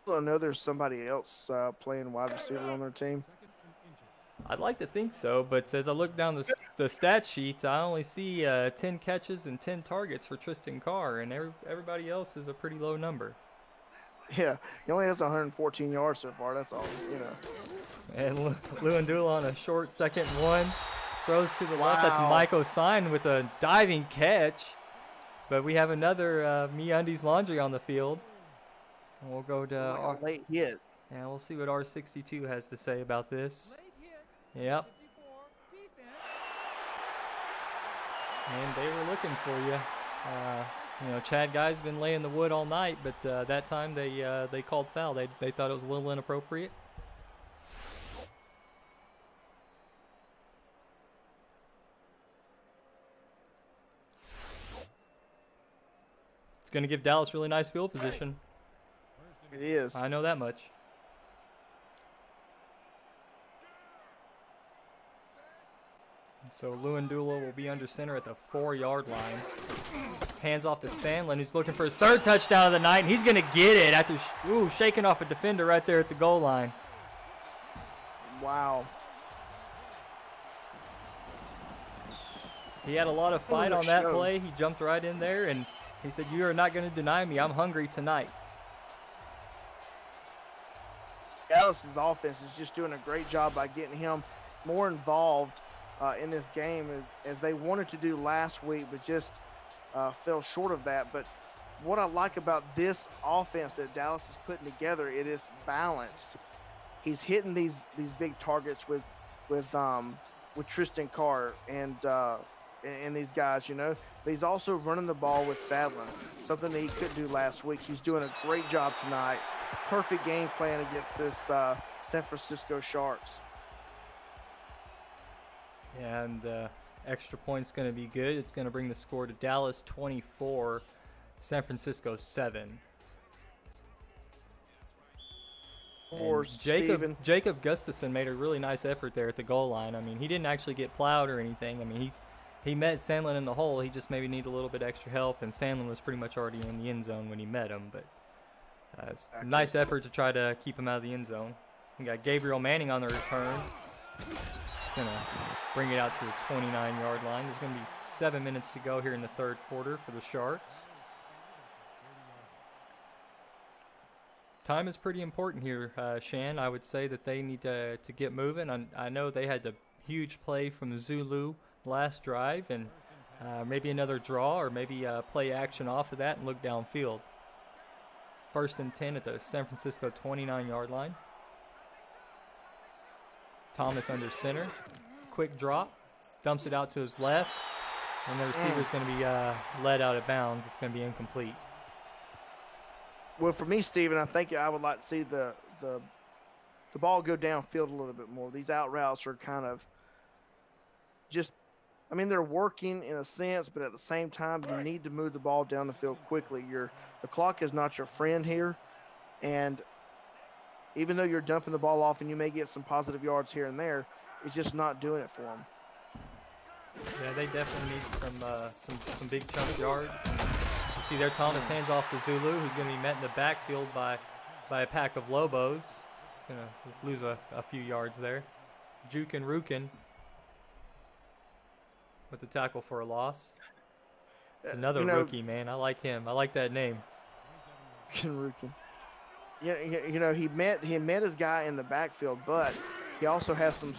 I know there's somebody else playing wide receiver on their team. I'd like to think so, but as I look down the stat sheets, I only see 10 catches and 10 targets for Tristan Carr, and everybody else is a pretty low number. Yeah, he only has 114 yards so far. That's all, you know. And Luandula on a short 2nd and 1. Throws to the left. That's Mike Osine with a diving catch. But we have another MeUndies laundry on the field. And we'll go to late hit. And we'll see what R62 has to say about this. Yep. And they were looking for you. You know, Chad Guy's been laying the wood all night, but that time they called foul. They thought it was a little inappropriate. It's going to give Dallas really nice field position. It is. I know that much. So Luandula will be under center at the 4-yard line. Hands off to Sandlin, who's looking for his 3rd touchdown of the night, and he's going to get it after shaking off a defender right there at the goal line. Wow. He had a lot of fight on that play. He jumped right in there, and he said, "You are not going to deny me. I'm hungry tonight." Yeah, Dallas's offense is just doing a great job by getting him more involved in this game as they wanted to do last week, but just fell short of that. But what I like about this offense that Dallas is putting together, it is balanced. He's hitting these big targets with Tristan Carr and these guys, you know. But he's also running the ball with Sandlin, something that he couldn't do last week. He's doing a great job tonight. Perfect game plan against this San Francisco Sharks. Yeah, and extra point's going to be good. It's going to bring the score to Dallas 24, San Francisco 7. Jacob Gustafson made a really nice effort there at the goal line. I mean, he didn't actually get plowed or anything. I mean, he met Sandlin in the hole. He just maybe needed a little bit extra help, and Sandlin was pretty much already in the end zone when he met him. But it's a nice effort to try to keep him out of the end zone. We got Gabriel Manning on the return. It's going to bring it out to the 29-yard line. There's going to be 7 minutes to go here in the third quarter for the Sharks. Time is pretty important here, Shan. I would say that they need to get moving. I know they had the huge play from Zulu last drive, and maybe another draw or maybe play action off of that and look downfield. 1st and 10 at the San Francisco 29-yard line. Thomas under center. Quick drop. Dumps it out to his left. And the receiver's going to be led out of bounds. It's going to be incomplete. Well, for me, Steven, I think I would like to see the ball go downfield a little bit more. These out routes are kind of just, I mean, they're working in a sense, but at the same time, you need to move the ball down the field quickly. The clock is not your friend here, and even though you're dumping the ball off and you may get some positive yards here and there, it's just not doing it for them. Yeah, they definitely need some big chunk yards. You see there, Thomas hands off to Zulu, who's going to be met in the backfield by a pack of Lobos. He's going to lose a few yards there. Juke and Rukin with the tackle for a loss. It's another rookie, man. I like him. I like that name. Rukin. Yeah, you know, he met his guy in the backfield, but he also has some,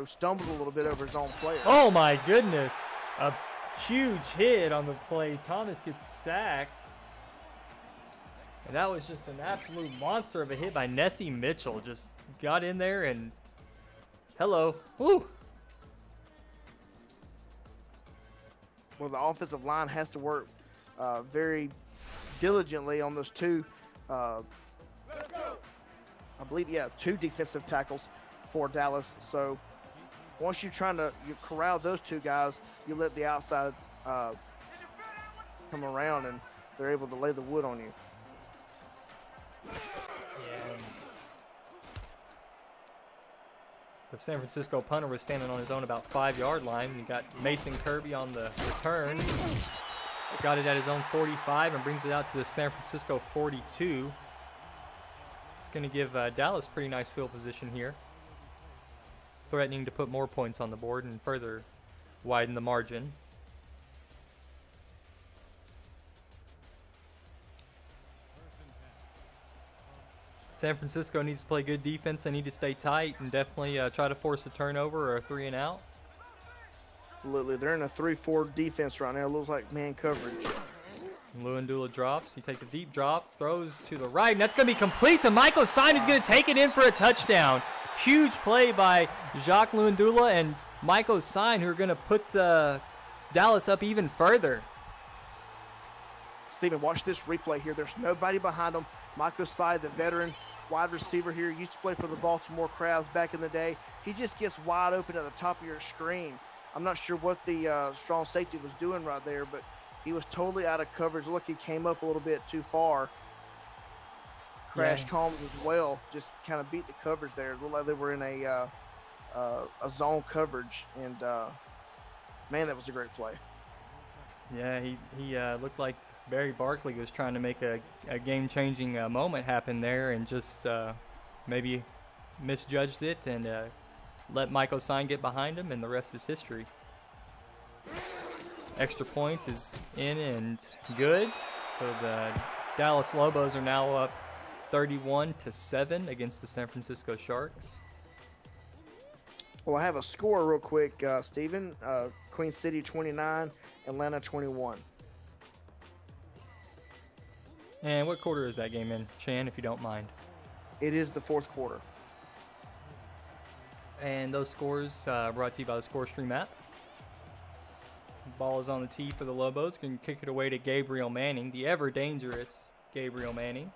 stumbled a little bit over his own player. Oh my goodness. A huge hit on the play. Thomas gets sacked. And that was just an absolute monster of a hit by Nessie Mitchell. Just got in there and hello. Woo. Well, the offensive line has to work very diligently on those two, I believe, two defensive tackles for Dallas. So once you're trying to corral those two guys, you let the outside come around and they're able to lay the wood on you. Yeah. The San Francisco punter was standing on his own about 5-yard line. You got Mason Kirby on the return. Got it at his own 45 and brings it out to the San Francisco 42. It's going to give Dallas pretty nice field position here, threatening to put more points on the board and further widen the margin. San Francisco needs to play good defense. They need to stay tight and definitely try to force a turnover or a 3 and out. Absolutely. They're in a 3-4 defense right now. It looks like man coverage. Lewandula drops. He takes a deep drop, throws to the right, and that's going to be complete to Michael Sine, who's going to take it in for a touchdown. Huge play by Jacques Lewandula and Michael Sine, who are going to put Dallas up even further. Steven, watch this replay here. There's nobody behind him. Michael Sine, the veteran wide receiver here, used to play for the Baltimore Crabs back in the day. He just gets wide open at the top of your screen. I'm not sure what the strong safety was doing right there, but he was totally out of coverage. Look, he came up a little bit too far. Crash Combs as well, just kind of beat the coverage there. It looked like they were in a zone coverage, and man, that was a great play. Yeah, he looked like Barry Barkley was trying to make a game-changing moment happen there and just maybe misjudged it and let Michael Sine get behind him, and the rest is history. Extra point is in and good. So the Dallas Lobos are now up 31-7 against the San Francisco Sharks. Well, I have a score real quick, Steven. Queen City 29, Atlanta 21. And what quarter is that game in, Chan, if you don't mind? It is the fourth quarter. And those scores brought to you by the ScoreStream app. Ball is on the tee for the Lobos. Can kick it away to Gabriel Manning, the ever-dangerous Gabriel Manning.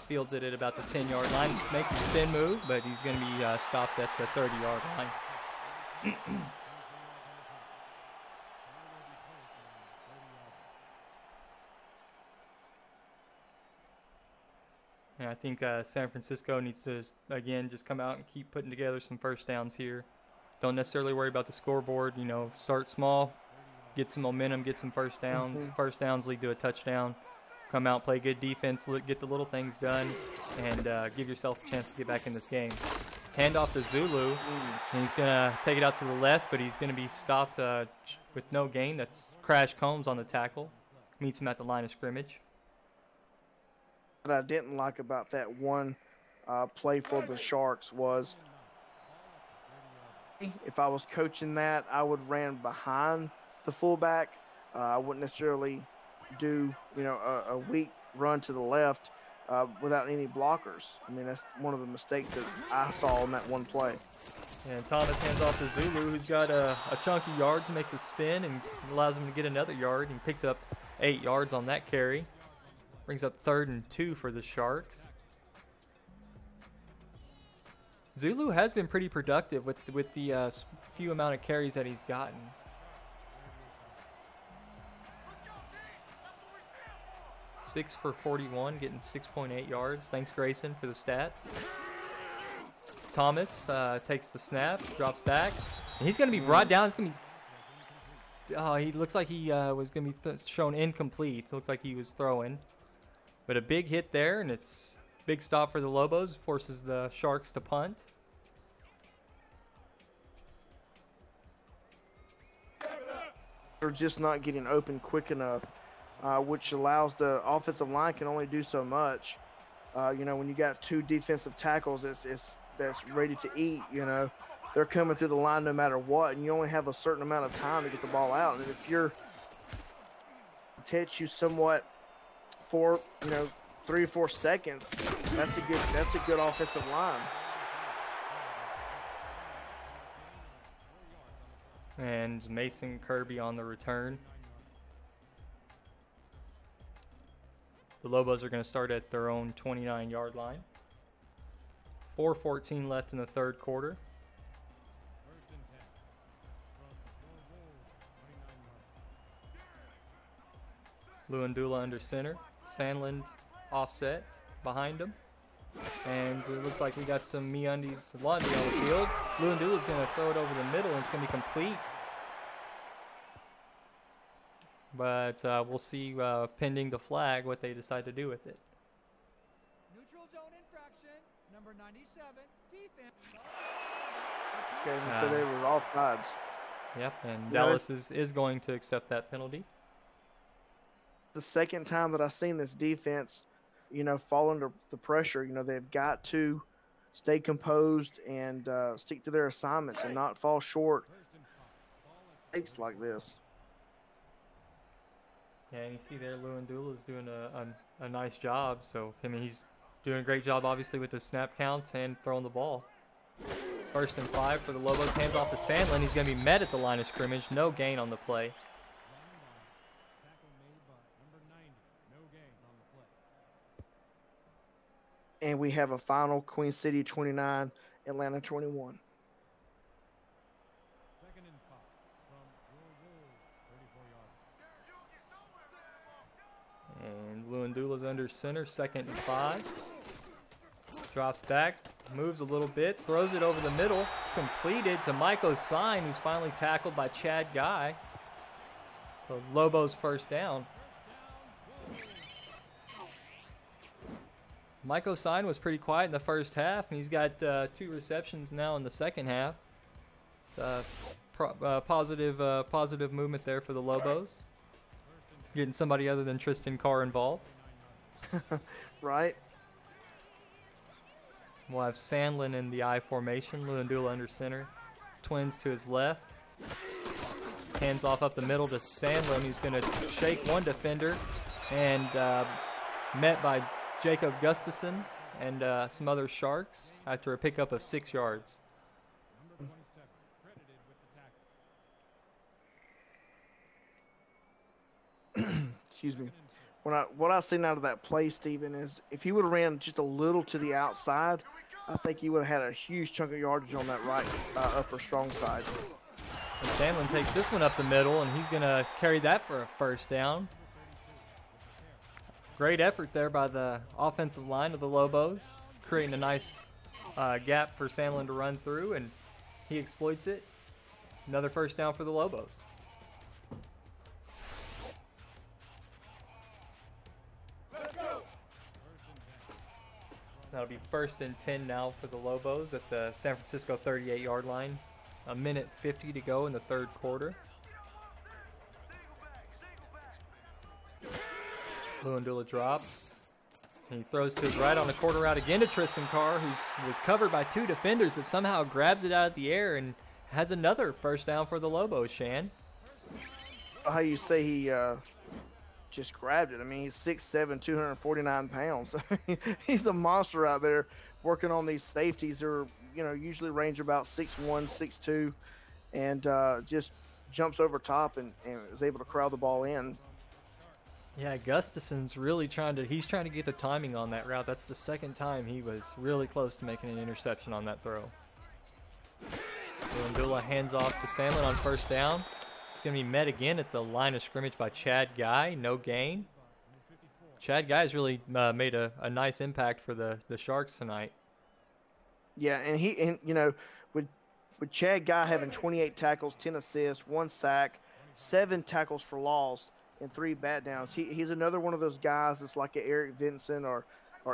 Fields it at about the 10-yard line. Makes a spin move, but he's going to be stopped at the 30-yard line. And I think San Francisco needs to, again, just come out and keep putting together some first downs here. Don't necessarily worry about the scoreboard. You know, start small, get some momentum, get some first downs. First downs lead to a touchdown. Come out, play good defense, get the little things done, and give yourself a chance to get back in this game. Hand off to Zulu, and he's going to take it out to the left, but he's going to be stopped with no gain. That's Crash Combs on the tackle. Meets him at the line of scrimmage. What I didn't like about that one play for the Sharks was if I was coaching that, I would ran behind the fullback. I wouldn't necessarily do, you know, a weak run to the left without any blockers. I mean, that's one of the mistakes that I saw on that one play. And Thomas hands off to Zulu, who's got a chunky yards, makes a spin, and allows him to get another yard. He picks up 8 yards on that carry. Brings up 3rd and 2 for the Sharks. Zulu has been pretty productive with the few amount of carries that he's gotten. Six for 41, getting 6.8 yards. Thanks, Grayson, for the stats. Thomas takes the snap, drops back, and he's going to be brought down. It's going to be. He looks like he was going to be shown incomplete. It looks like he was throwing. But a big hit there, and it's a big stop for the Lobos. Forces the Sharks to punt. They're just not getting open quick enough, which allows the offensive line can only do so much. You know, when you got 2 defensive tackles, that's ready to eat. You know, they're coming through the line no matter what, and you only have a certain amount of time to get the ball out. And if you're takes you somewhat for 3 or 4 seconds, that's a good offensive line. And Mason Kirby on the return. The Lobos are going to start at their own 29-yard line. 4:14 left in the third quarter. Luandula under center. Sandlin offset behind him. And it looks like we got some MeUndies laundry on the field. Luandula's going to throw it over the middle, and it's going to be complete. But we'll see, pending the flag, what they decide to do with it. Neutral zone infraction, number 97, defense. Okay, so they were all sides. Yep, and Dallas is going to accept that penalty. The second time that I've seen this defense, fall under the pressure. They've got to stay composed and stick to their assignments and not fall short. Mistakes like this. Yeah, and you see there, Luandula is doing a nice job. So, I mean, he's doing a great job, obviously, with the snap counts and throwing the ball. 1st and 5 for the Lobos. Hands off to Sandlin. He's going to be met at the line of scrimmage. No gain on the play. And we have a final: Queen City 29, Atlanta 21. Second and 5 from your 34 yard. And Luandula's under center. 2nd and 5. Drops back, moves a little bit, throws it over the middle. It's completed to Mike Osine, who's finally tackled by Chad Guy. So Lobos first down. Mike Osine was pretty quiet in the first half, and he's got 2 receptions now in the second half. It's positive movement there for the Lobos. Getting somebody other than Tristan Carr involved. Right. We'll have Sandlin in the I formation. Luandula under center. Twins to his left. Hands off up the middle to Sandlin, who's going to shake one defender. And met by Jacob Gustafson and some other Sharks after a pickup of 6 yards. Excuse me. What I seen out of that play, Steven, is if he would have ran just a little to the outside, I think he would have had a huge chunk of yardage on that right upper strong side. And Sandlin takes this one up the middle, and he's going to carry that for a first down. Great effort there by the offensive line of the Lobos, creating a nice gap for Sandlin to run through, and he exploits it. Another first down for the Lobos. That'll be 1st and 10 now for the Lobos at the San Francisco 38-yard line. 1:50 to go in the 3rd quarter. Luandula drops. And he throws to his right on the corner route again to Tristan Carr, who was covered by 2 defenders, but somehow grabs it out of the air and has another first down for the Lobos, Shan. How you say he just grabbed it. I mean, he's 6'7", 249 pounds. He's a monster out there working on these safeties. They're, usually range about 6'1", 6'2", and just jumps over top and is able to crowd the ball in. Yeah, Gustafson's really trying to get the timing on that route. That's the 2nd time he was really close to making an interception on that throw. Luandula hands off to Sandlin on first down. It's going to be met again at the line of scrimmage by Chad Guy. No gain. Chad Guy has really made a nice impact for the Sharks tonight. Yeah, and with Chad Guy having 28 tackles, 10 assists, 1 sack, 7 tackles for loss, and 3 bat downs. He's another one of those guys that's like an Eric Vincent or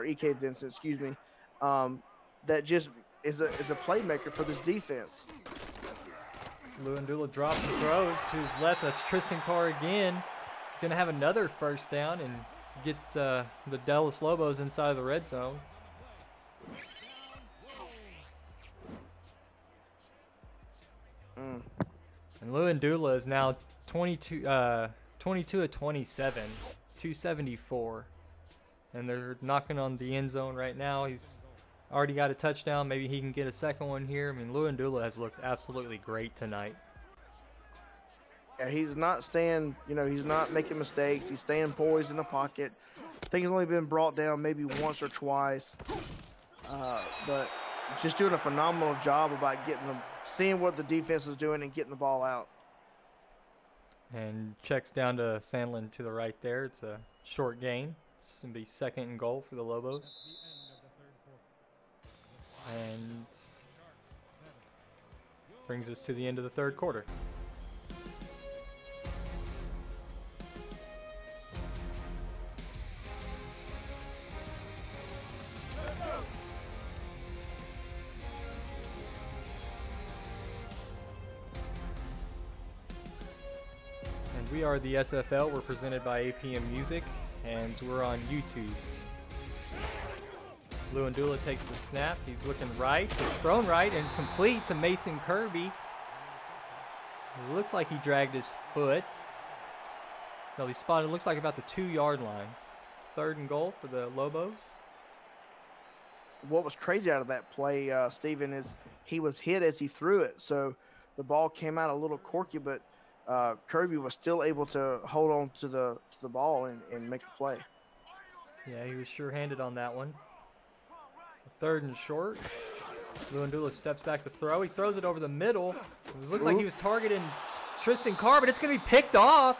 E.K. Vincent, excuse me, that just is a playmaker for this defense. Luandula drops and throws to his left. That's Tristan Carr again. He's going to have another first down and gets the Dallas Lobos inside of the red zone. And Luandula is now 22 of 27, 274. And they're knocking on the end zone right now. He's already got a touchdown. Maybe he can get a second one here. I mean, Luandula has looked absolutely great tonight. Yeah, he's not staying, he's not making mistakes. He's staying poised in the pocket. I think he's only been brought down maybe once or twice. But just doing a phenomenal job about seeing what the defense is doing and getting the ball out. And checks down to Sandlin to the right there. It's a short gain. It's going to be 2nd and goal for the Lobos. And brings us to the end of the 3rd quarter. And we are the SFL. We're presented by APM Music, and we're on YouTube. Luandula takes the snap. He's looking right. It's thrown right, and it's complete to Mason Kirby. It looks like he dragged his foot. No, he spotted, looks like about the 2-yard line. 3rd and goal for the Lobos. What was crazy out of that play, Steven, is he was hit as he threw it. So the ball came out a little quirky, but Kirby was still able to hold on to the ball and make a play. Yeah, he was sure-handed on that one. 3rd and short. Luandula steps back to throw. He throws it over the middle. It looks like he was targeting Tristan Carr, but it's going to be picked off.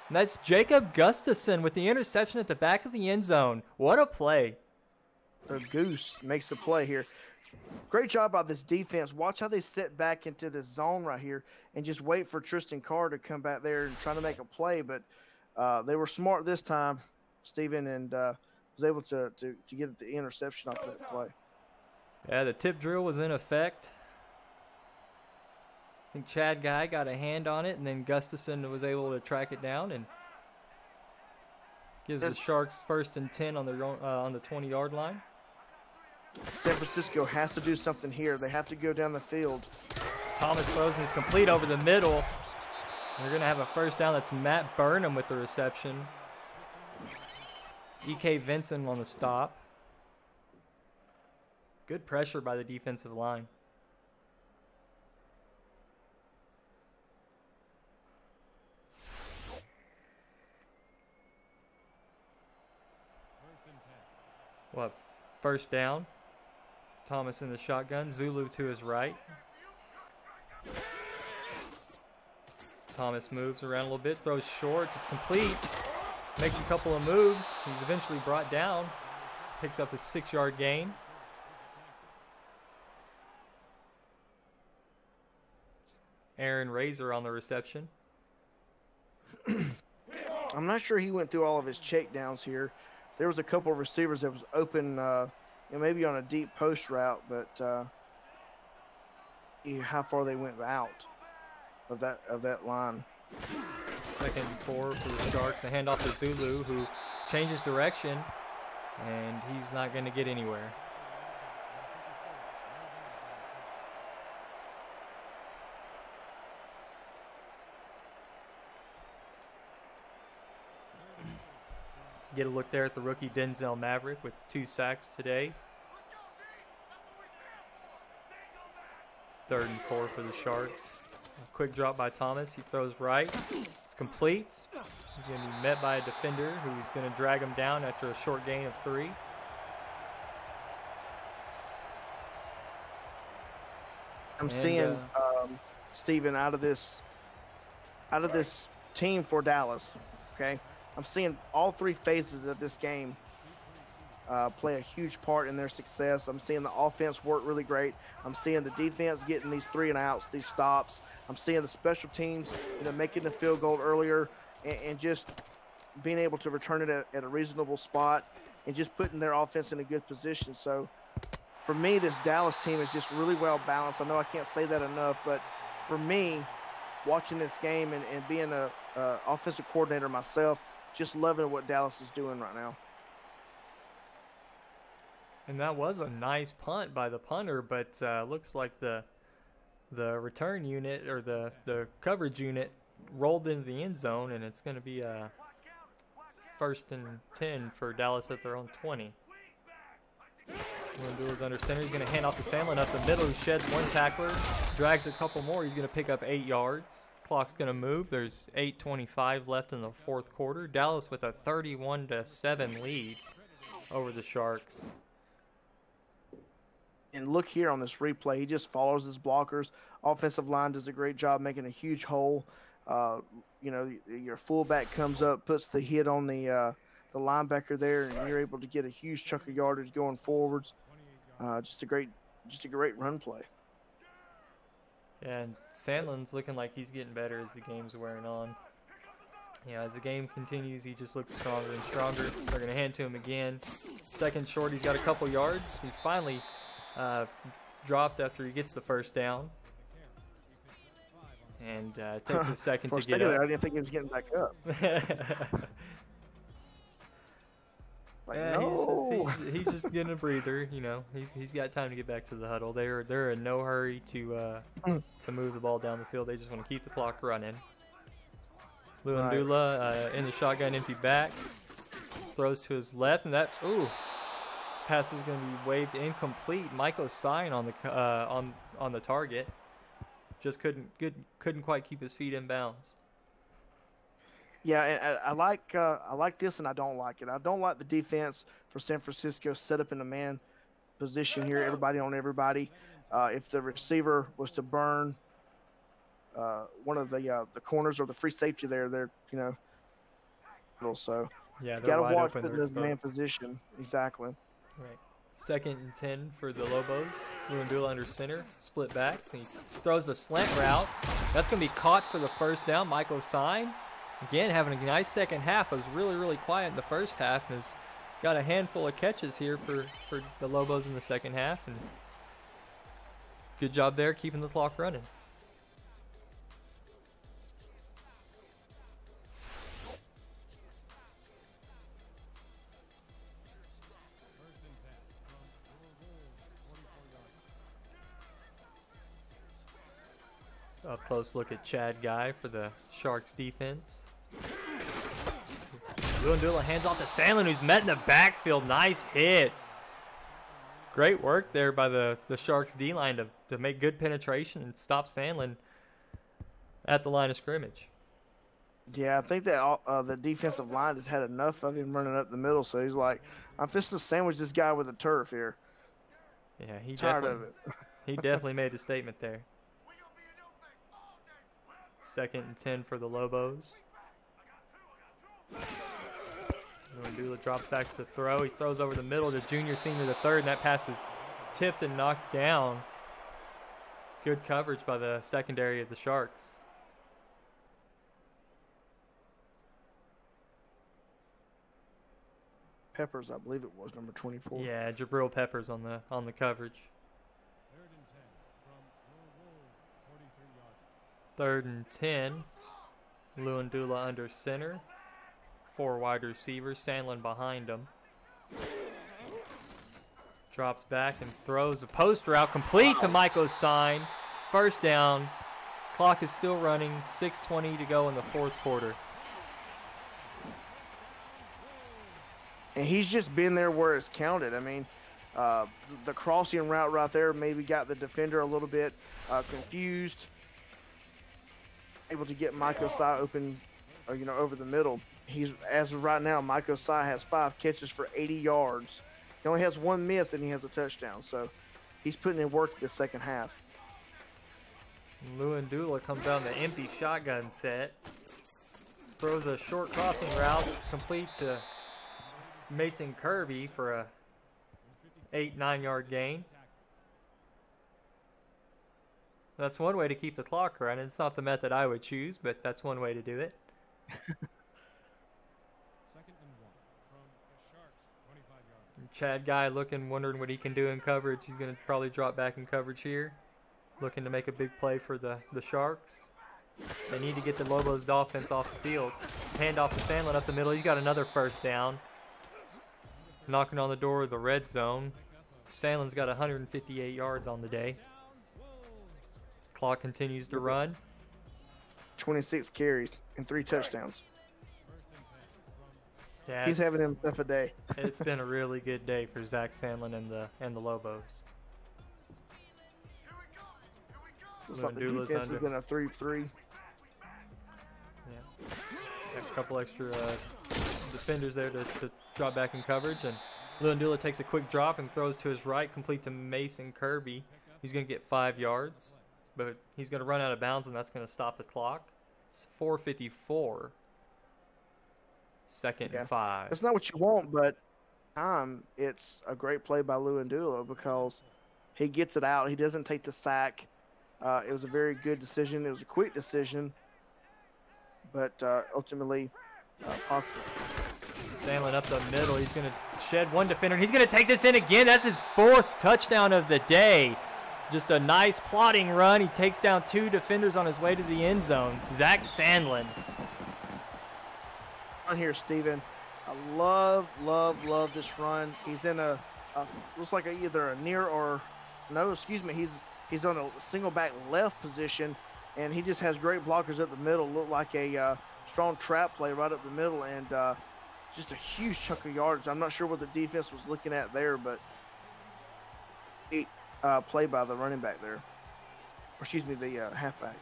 And that's Jacob Gustafson with the interception at the back of the end zone. What a play. The Goose makes the play here. Great job by this defense. Watch how they sit back into this zone right here and just wait for Tristan Carr to come back there and try to make a play. But they were smart this time, Steven, and was able to get the interception off of that play. Yeah, the tip drill was in effect. I think Chad Guy got a hand on it, and then Gustafson was able to track it down and gives the Sharks 1st and 10 on the 20-yard line. San Francisco has to do something here. They have to go down the field. Thomas throws and it's complete over the middle. They're going to have a first down. That's Matt Burnham with the reception. E.K. Vinson on the stop. Good pressure by the defensive line. What? First down. Thomas in the shotgun. Zulu to his right. Thomas moves around a little bit, throws short, it's complete. Makes a couple of moves. He's eventually brought down. Picks up a 6-yard gain. Aaron Razor on the reception. I'm not sure he went through all of his check downs here. There was a couple of receivers that was open, maybe on a deep post route, but how far they went out of that line. 2nd and 4 for the Sharks. The handoff to Zulu, who changes direction, and he's not going to get anywhere. Get a look there at the rookie Denzel Maverick with 2 sacks today. 3rd and 4 for the Sharks. A quick drop by Thomas. He throws right. It's complete. He's going to be met by a defender who's going to drag him down after a short gain of 3. I'm seeing Steven out of this team for Dallas. Okay, I'm seeing all 3 phases of this game play a huge part in their success. I'm seeing the offense work really great. I'm seeing the defense getting these 3 and outs, these stops. I'm seeing the special teams, making the field goal earlier and just being able to return it at a reasonable spot and just putting their offense in a good position. So for me, this Dallas team is just really well balanced. I know I can't say that enough, but for me, watching this game and being a offensive coordinator myself, just loving what Dallas is doing right now. And that was a nice punt by the punter, but looks like the return unit or the coverage unit rolled into the end zone, and it's going to be a 1st and 10 for Dallas at their own 20. Lundula's under center. He's going to hand off to Sandlin up the middle. He sheds 1 tackler, drags a couple more. He's going to pick up 8 yards. Clock's going to move. There's 8:25 left in the 4th quarter. Dallas with a 31-7 lead over the Sharks. And look here on this replay. He just follows his blockers. Offensive line does a great job making a huge hole. Your fullback comes up, puts the hit on the linebacker there, and you're able to get a huge chunk of yardage going forwards. Just a great run play. Yeah, and Sandlin's looking like he's getting better as the game's wearing on. Yeah, as the game continues, he just looks stronger and stronger. They're going to hand to him again. 2nd short, he's got a couple yards. He's finally dropped after he gets the first down. And takes a second to get up. I didn't think he was getting back up. No. He's just getting a breather. He's got time to get back to the huddle. They're in no hurry to move the ball down the field. They just want to keep the clock running. Lundula in the shotgun, empty back, throws to his left, and pass is going to be waved incomplete. Michael Sign on the target. Just couldn't quite keep his feet in bounds. Yeah, and I like this, and I don't like it. I don't like the defense for San Francisco set up in a man position here, everybody on everybody. If the receiver was to burn one of the corners or the free safety there, they're so yeah, you got to watch the man position exactly. Right. 2nd and 10 for the Lobos. Lundula under center, split backs, and he throws the slant route. That's going to be caught for the first down. Michael Sign, again, having a nice second half. It was really, really quiet in the first half, and has got a handful of catches here for the Lobos in the second half. And good job there, keeping the clock running. Up close look at Chad Guy for the Sharks defense. Lewandula hands off to Sandlin, who's met in the backfield. Nice hit. Great work there by the Sharks D-line to make good penetration and stop Sandlin at the line of scrimmage. Yeah, I think that the defensive line just had enough of him running up the middle, so he's like, I'm fixing to sandwich this guy with a turf here. Yeah, Tired of it. He definitely made a statement there. 2nd and 10 for the Lobos. Lewandula drops back to throw. He throws over the middle to junior senior the third, and that pass is tipped and knocked down. It's good coverage by the secondary of the Sharks. Peppers, I believe it was number 24. Yeah, Jabril Peppers on the coverage. 3rd and 10. Lewandula under center. 4 wide receivers. Sandlin behind him. Drops back and throws a post route complete to Mike Osine. 1st down. Clock is still running. 6:20 to go in the 4th quarter. And he's just been there where it's counted. I mean, the crossing route right there maybe got the defender a little bit confused. Able to get Mike Osai open, over the middle. He's, as of right now, Mike Osai has 5 catches for 80 yards. He only has 1 miss, and he has a touchdown. So he's putting in work this second half. Lewandula comes down the empty shotgun set. Throws a short crossing route complete to Mason Kirby for a 8-9 yard gain. That's one way to keep the clock running. It's not the method I would choose, but that's one way to do it. 2nd and 1 from the Sharks, 25 yards. Chad Guy wondering what he can do in coverage. He's going to probably drop back in coverage here. Looking to make a big play for the Sharks. They need to get the Lobos offense off the field. Hand off to Sandlin up the middle. He's got another 1st down. Knocking on the door of the red zone. Sandlin's got 158 yards on the day. Clock continues to run. 26 carries and 3 touchdowns. Yeah, he's having himself a day. It's been a really good day for Zach Sandlin and the Lobos. Looks like the defense has been a 3-3. Yeah, got a couple extra defenders there to drop back in coverage, and Lewandula takes a quick drop and throws to his right, complete to Mason Kirby. He's going to get 5 yards, but he's going to run out of bounds, and that's going to stop the clock. It's 4:54. 2nd and 5. That's not what you want, but it's a great play by Lewandula because he gets it out. He doesn't take the sack. It was a very good decision. It was a quick decision, but ultimately possible. Sandlin up the middle. He's going to shed 1 defender, and he's going to take this in again. That's his 4th touchdown of the day. Just a nice plotting run. He takes down 2 defenders on his way to the end zone. Zach Sandlin. On here, Steven. I love this run. He's in looks like either a near or no, excuse me. He's on a single back left position, and he just has great blockers up the middle. Look like a strong trap play right up the middle, and just a huge chunk of yards. I'm not sure what the defense was looking at there, but play by the running back there. Or excuse me, the halfback.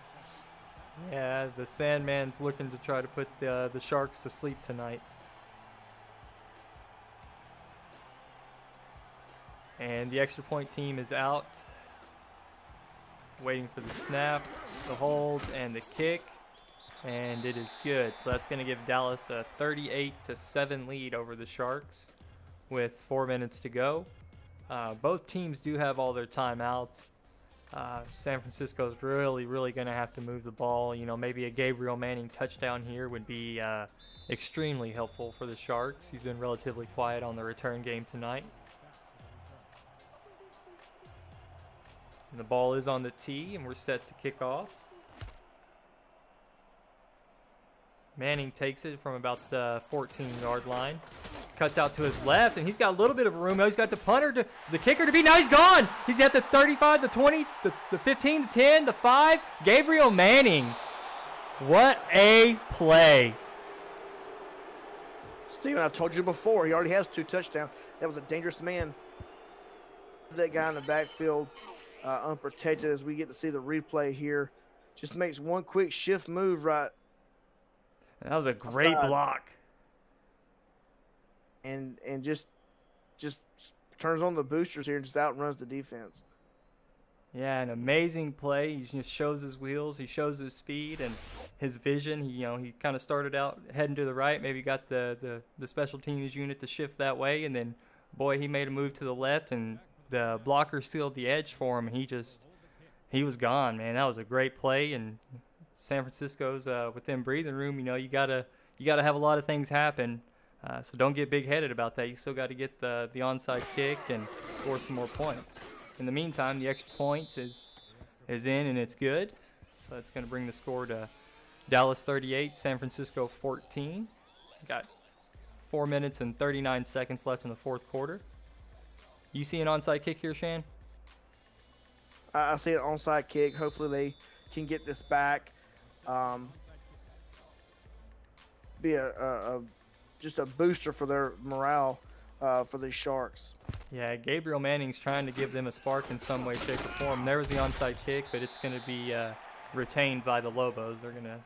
Yeah, the Sandman's looking to try to put the Sharks to sleep tonight. And the extra point team is out. Waiting for the snap, the hold, and the kick. And it is good. So that's going to give Dallas a 38-7 lead over the Sharks with 4 minutes to go. Both teams do have all their timeouts. San Francisco's really going to have to move the ball. You know, maybe a Gabriel Manning touchdown here would be extremely helpful for the Sharks. He's been relatively quiet on the return game tonight. And the ball is on the tee, and we're set to kick off. Manning takes it from about the 14-yard line. Cuts out to his left, and he's got a little bit of room. He's got the punter, the kicker to beat. Now he's gone. He's got the 35, the 20, the 15, the 10, the 5. Gabriel Manning. What a play. Steven, I told you before, he already has 2 touchdowns. That was a dangerous man. That guy in the backfield unprotected as we get to see the replay here. Just makes one quick shift move right. That was a great block. And just turns on the boosters here and just outruns the defense. Yeah, an amazing play. He just shows his wheels, he shows his speed and his vision. He kind of started out heading to the right, maybe got the special teams unit to shift that way, and then boy, he made a move to the left, and the blocker sealed the edge for him. And he was gone, man. That was a great play, and San Francisco's within breathing room. You gotta have a lot of things happen. So don't get big-headed about that. You still got to get the onside kick and score some more points. In the meantime, the extra point is in, and it's good. So it's going to bring the score to Dallas 38, San Francisco 14. Got 4 minutes and 39 seconds left in the fourth quarter. You see an onside kick here, Shan? I see an onside kick. Hopefully they can get this back. Be just a booster for their morale for these Sharks. Yeah, Gabriel Manning's trying to give them a spark in some way, shape, or form. There was the onside kick, but it's going to be retained by the Lobos. They're going to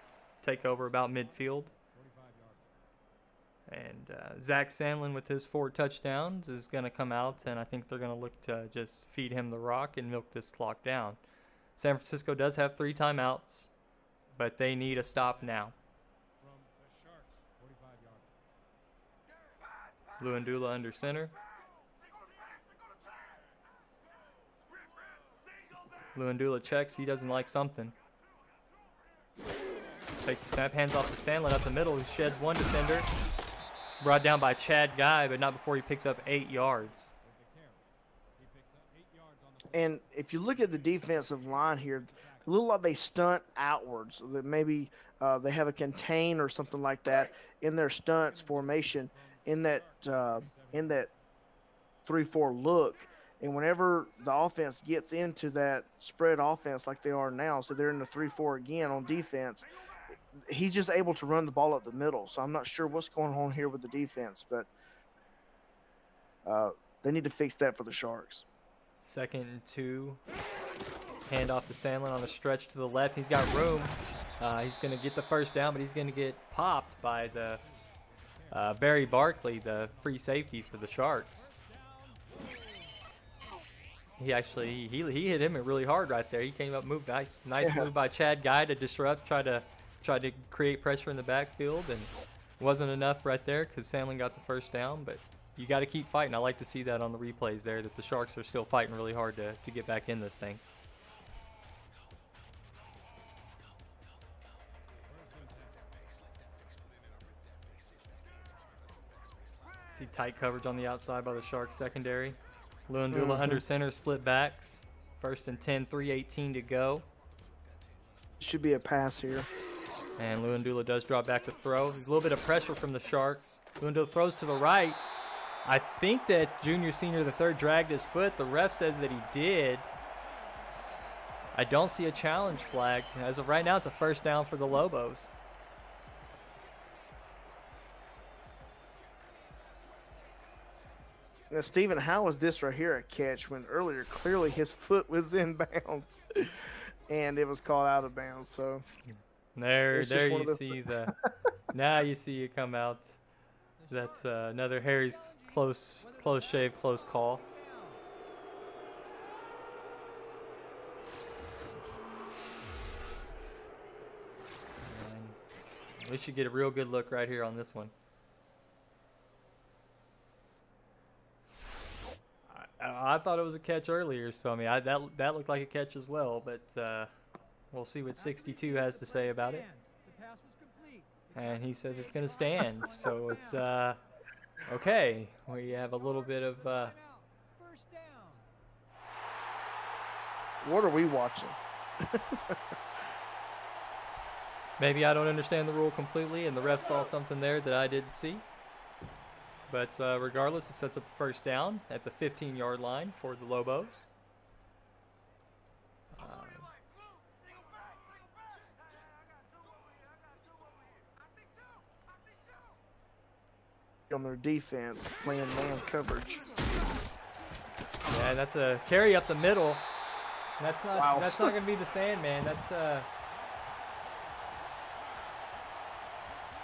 take over about midfield. And Zach Sandlin with his 4 touchdowns is going to come out, and I think they're going to look to just feed him the rock and milk this clock down. San Francisco does have 3 timeouts, but they need a stop now. Luandula under center. Luandula checks. He doesn't like something. Takes the snap, hands off to Sandlin up the middle. He sheds one defender. It's brought down by Chad Guy, but not before he picks up 8 yards. And if you look at the defensive line here, it looks like they stunt outwards. That maybe they have a contain or something like that in their stunts formation. In that 3-4 look, and whenever the offense gets into that spread offense like they are now, so they're in the 3-4 again on defense, he's just able to run the ball up the middle. So I'm not sure what's going on here with the defense, but they need to fix that for the Sharks. 2nd and 2. Hand off to Sandlin on the stretch to the left. He's got room. He's going to get the first down, but he's going to get popped by the Barry Barkley, the free safety for the Sharks. He actually he hit him really hard right there. He came up, moved nice move by Chad Guy to disrupt, try to create pressure in the backfield, and wasn't enough right there because Sandlin got the first down. But you got to keep fighting. I like to see that on the replays there, that the Sharks are still fighting really hard to get back in this thing. See tight coverage on the outside by the Sharks secondary. Luandula under center, split backs. 1st and 10, 3:18 to go. Should be a pass here. And Luandula does drop back to throw. A little bit of pressure from the Sharks. Luandula throws to the right. I think that junior senior the third dragged his foot. The ref says that he did. I don't see a challenge flag. As of right now, it's a first down for the Lobos. Now, Steven, how is this right here a catch when earlier clearly his foot was in bounds and it was called out of bounds? So there you see the now you see it come out. That's another Harry's close shave, close call. And we should get a real good look right here on this one. I thought it was a catch earlier, so I mean that looked like a catch as well, but we'll see what 62 has to say about it. And he says it's going to stand, so it's okay. We have a little bit of what are we watching? Maybe I don't understand the rule completely, and the ref saw something there that I didn't see. But regardless, it sets up a first down at the 15-yard line for the Lobos. On their defense, playing man coverage. Yeah, that's a carry up the middle. That's not. Wow. That's not going to be the Sandman. That's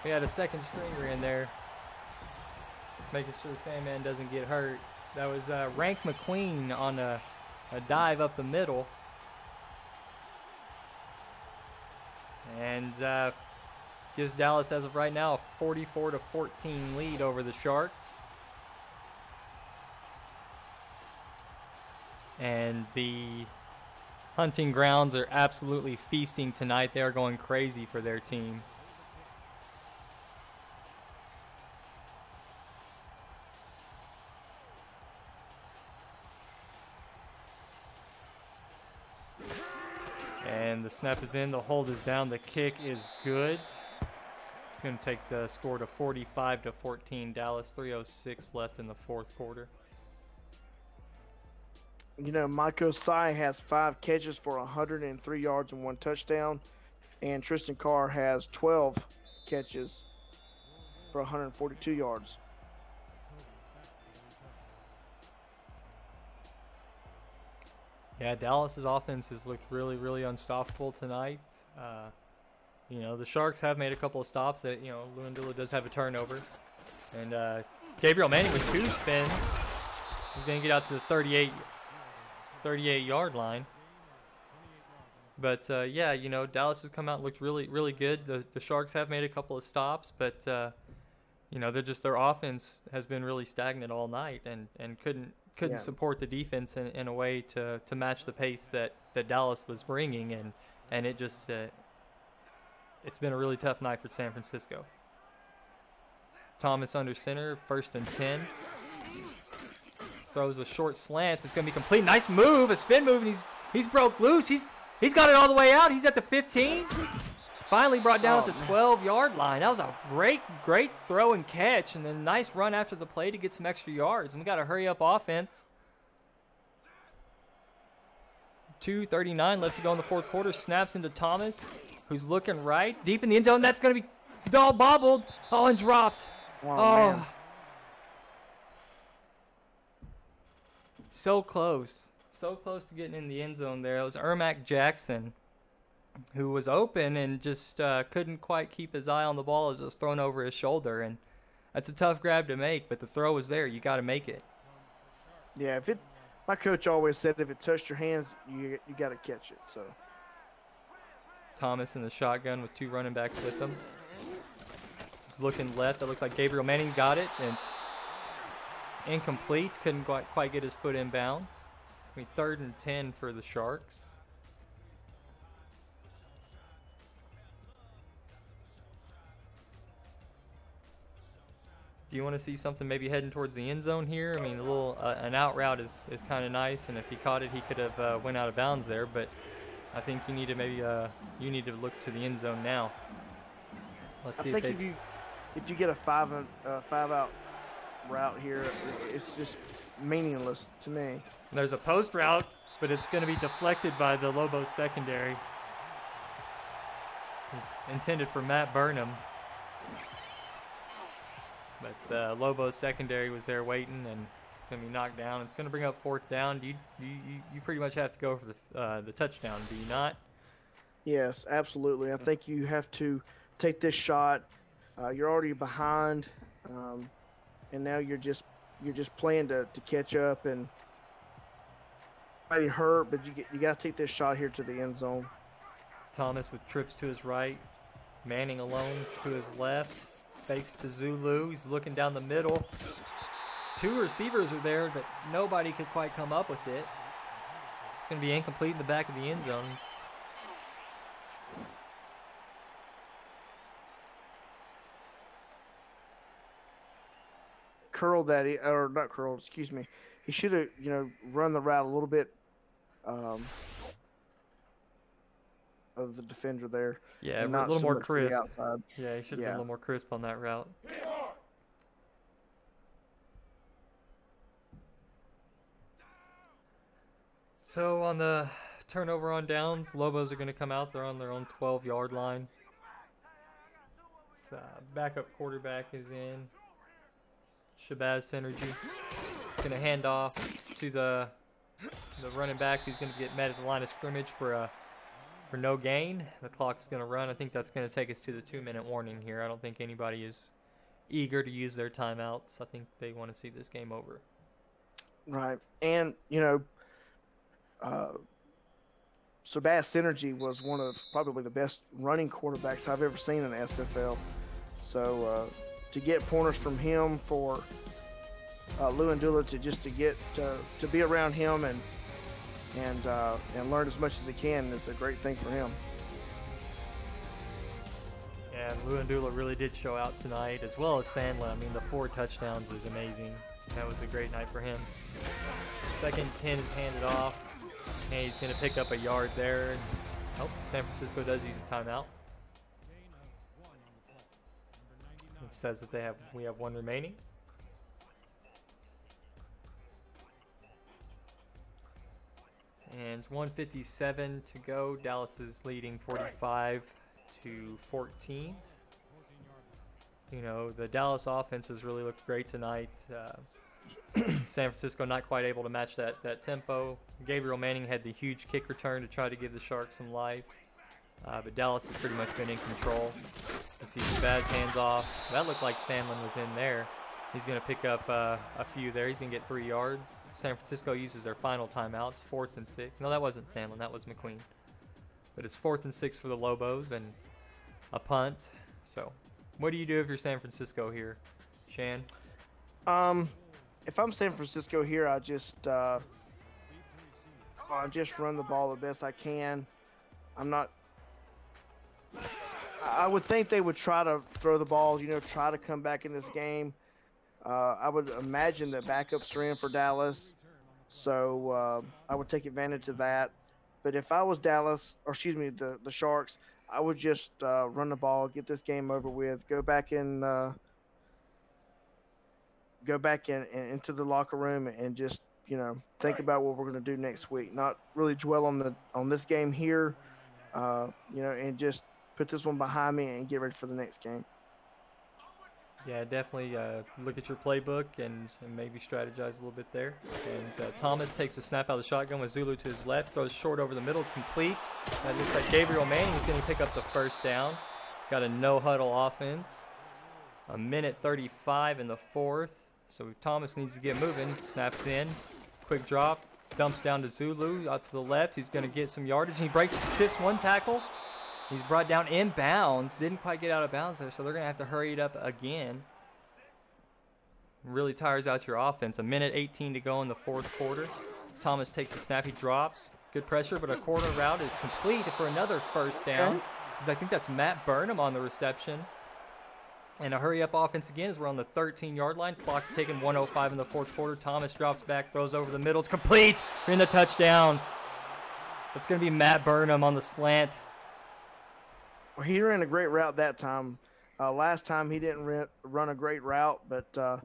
we had a second stringer in there, making sure Sandman doesn't get hurt. That was Rank McQueen on a dive up the middle, and gives Dallas, as of right now, a 44-14 lead over the Sharks. And the Hunting Grounds are absolutely feasting tonight. They are going crazy for their team. And the snap is in, the hold is down, the kick is good. It's going to take the score to 45-14. Dallas, 3:06 left in the fourth quarter. You know, Mike Osai has 5 catches for 103 yards and 1 touchdown. And Tristan Carr has 12 catches for 142 yards. Yeah, Dallas's offense has looked really, really unstoppable tonight. You know, the Sharks have made a couple of stops that, you know, Lewandilla does have a turnover. And Gabriel Manning with 2 spins. He's going to get out to the 38-yard line. But, yeah, you know, Dallas has come out and looked really, really good. The Sharks have made a couple of stops, but, you know, their offense has been really stagnant all night and couldn't support the defense in a way to match the pace that Dallas was bringing. And it just it's been a really tough night for San Francisco. Thomas under center, 1st and 10. Throws a short slant. It's going to be complete. Nice move, a spin move, and he's broke loose. He's got it all the way out. He's at the 15. Finally brought down at the 12-yard line. That was a great throw and catch, and then nice run after the play to get some extra yards. And we got a hurry-up offense. 2:39 left to go in the fourth quarter. Snaps into Thomas, who's looking right. Deep in the end zone. That's going to be all bobbled. Oh, and dropped. Oh, man. So close. So close to getting in the end zone there. It was Ermac Jackson, who was open and just couldn't quite keep his eye on the ball as it was thrown over his shoulder. And that's a tough grab to make, but the throw was there. You got to make it. Yeah, my coach always said if it touched your hands, you got to catch it. So Thomas in the shotgun with 2 running backs with him. He's looking left. That looks like Gabriel Manning got it. And it's incomplete. Couldn't quite get his foot in bounds. It's going to be 3rd and 10 for the Sharks. Do you want to see something maybe heading towards the end zone here? I mean, a little an out route is kind of nice, and if he caught it, he could have went out of bounds there. But I think you need to maybe you need to look to the end zone now. Let's see. I think if you get a 5 out route here, it's just meaningless to me. There's a post route, but it's going to be deflected by the Lobos secondary. It's intended for Matt Burnham. But the Lobos secondary was there waiting, and it's going to be knocked down. It's going to bring up 4th down. You pretty much have to go for the touchdown, do you not? Yes, absolutely. I think you have to take this shot. You're already behind, and now you're just playing to catch up and nobody hurt, but you got to take this shot here to the end zone. Thomas with trips to his right, Manning alone to his left. Fakes to Zulu. He's looking down the middle. 2 receivers are there, but nobody could quite come up with it. It's going to be incomplete in the back of the end zone. Excuse me. He should have, run the route a little bit of the defender there. Yeah, and a not little so more much to the crisp. outside. Yeah, he should have been a little more crisp on that route. So on the turnover on downs, Lobos are going to come out. They're on their own 12-yard line. Backup quarterback is in. Shabazz Synergy. Going to hand off to the running back, who's going to get met at the line of scrimmage for no gain. The clock's going to run. I think that's going to take us to the 2-minute warning here. I don't think anybody is eager to use their timeouts. I think they want to see this game over. Right. And, you know, Shabazz Synergy was one of probably the best running quarterbacks I've ever seen in the SFL. So to get pointers from him for Lewandula to be around him and learn as much as he can is a great thing for him. Yeah, Lewandula really did show out tonight, as well as Sandlin. I mean, the 4 touchdowns is amazing. That was a great night for him. Second 10 is handed off, and he's going to pick up a yard there. Oh, San Francisco does use a timeout. It says that we have 1 remaining. And 1:57 to go. Dallas is leading 45-14. You know, the Dallas offense has really looked great tonight. San Francisco not quite able to match that tempo. Gabriel Manning had the huge kick return to try to give the Sharks some life. But Dallas has pretty much been in control. You see Shabazz hands off. That looked like Sandlin was in there. He's going to pick up a few there. He's going to get 3 yards. San Francisco uses their final timeouts, 4th and 6. No, that wasn't Sandlin. That was McQueen. But it's 4th and 6 for the Lobos and a punt. So what do you do if you're San Francisco here, Shan? If I'm San Francisco here, I just run the ball the best I can. I would think they would try to throw the ball, you know, try to come back in this game. I would imagine that backups are in for Dallas, so I would take advantage of that. But if I was Dallas, or excuse me, the Sharks, I would just run the ball, get this game over with, go back into the locker room and just, you know, think about what we're going to do next week. Not really dwell on this game here, you know, and just put this one behind me and get ready for the next game. Yeah, definitely look at your playbook and maybe strategize a little bit there. And Thomas takes the snap out of the shotgun with Zulu to his left, throws short over the middle. It's complete. That looks like Gabriel Manning is going to pick up the first down. Got a no-huddle offense. 1:35 in the 4th. So Thomas needs to get moving. Snaps in. Quick drop. Dumps down to Zulu out to the left. He's going to get some yardage. He shifts 1 tackle. He's brought down inbounds. Didn't quite get out of bounds there, so they're going to have to hurry it up again. Really tires out your offense. 1:18 to go in the 4th quarter. Thomas takes a snap. He drops. Good pressure, but a corner route is complete for another first down. I think that's Matt Burnham on the reception. And a hurry-up offense again as we're on the 13-yard line. Clock's taking 1:05 in the 4th quarter. Thomas drops back, throws over the middle. It's complete. We're in the touchdown. It's going to be Matt Burnham on the slant. Well, he ran a great route that time. Last time he didn't run a great route, but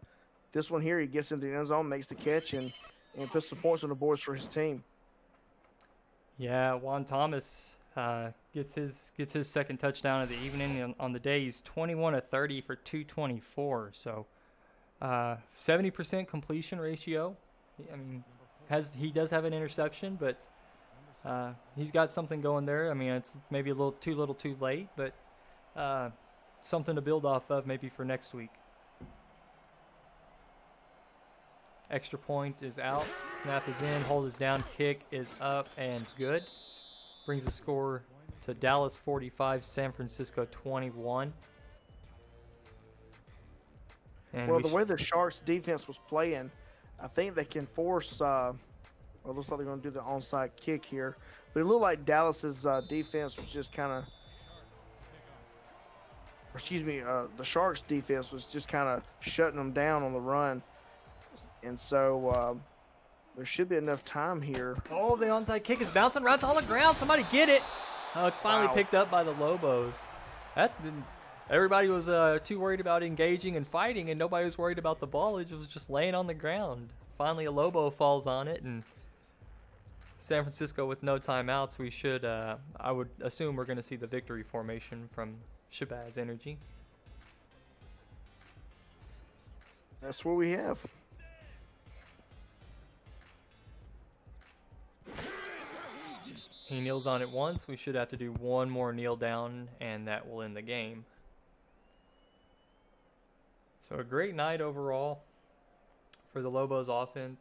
this one here, he gets into the end zone, makes the catch, and puts some points on the boards for his team. Yeah, Juan Thomas gets his second touchdown of the evening. On the day, he's 21 of 30 for 224. So 70% completion ratio. I mean, he does have an interception, but he's got something going there. I mean, it's maybe a little too late, but something to build off of maybe for next week. Extra point is out. Snap is in. Hold is down. Kick is up and good. Brings the score to Dallas 45, San Francisco 21. And well, the way the Sharks defense was playing, I think they can force well, looks like they're going to do the onside kick here. But it looked like Dallas's defense was just kind of, the Sharks' defense was just kind of shutting them down on the run. And so there should be enough time here. Oh, the onside kick is bouncing around on the ground. Somebody get it. Oh, it's finally Wow. picked up by the Lobos. Everybody was too worried about engaging and fighting, and nobody was worried about the ball. It was just laying on the ground. Finally, a Lobo falls on it, and San Francisco with no timeouts. We should, I would assume we're going to see the victory formation from Shabazz Energy. That's what we have. He kneels on it once. We should have to do one more kneel down, and that will end the game. So a great night overall for the Lobos offense.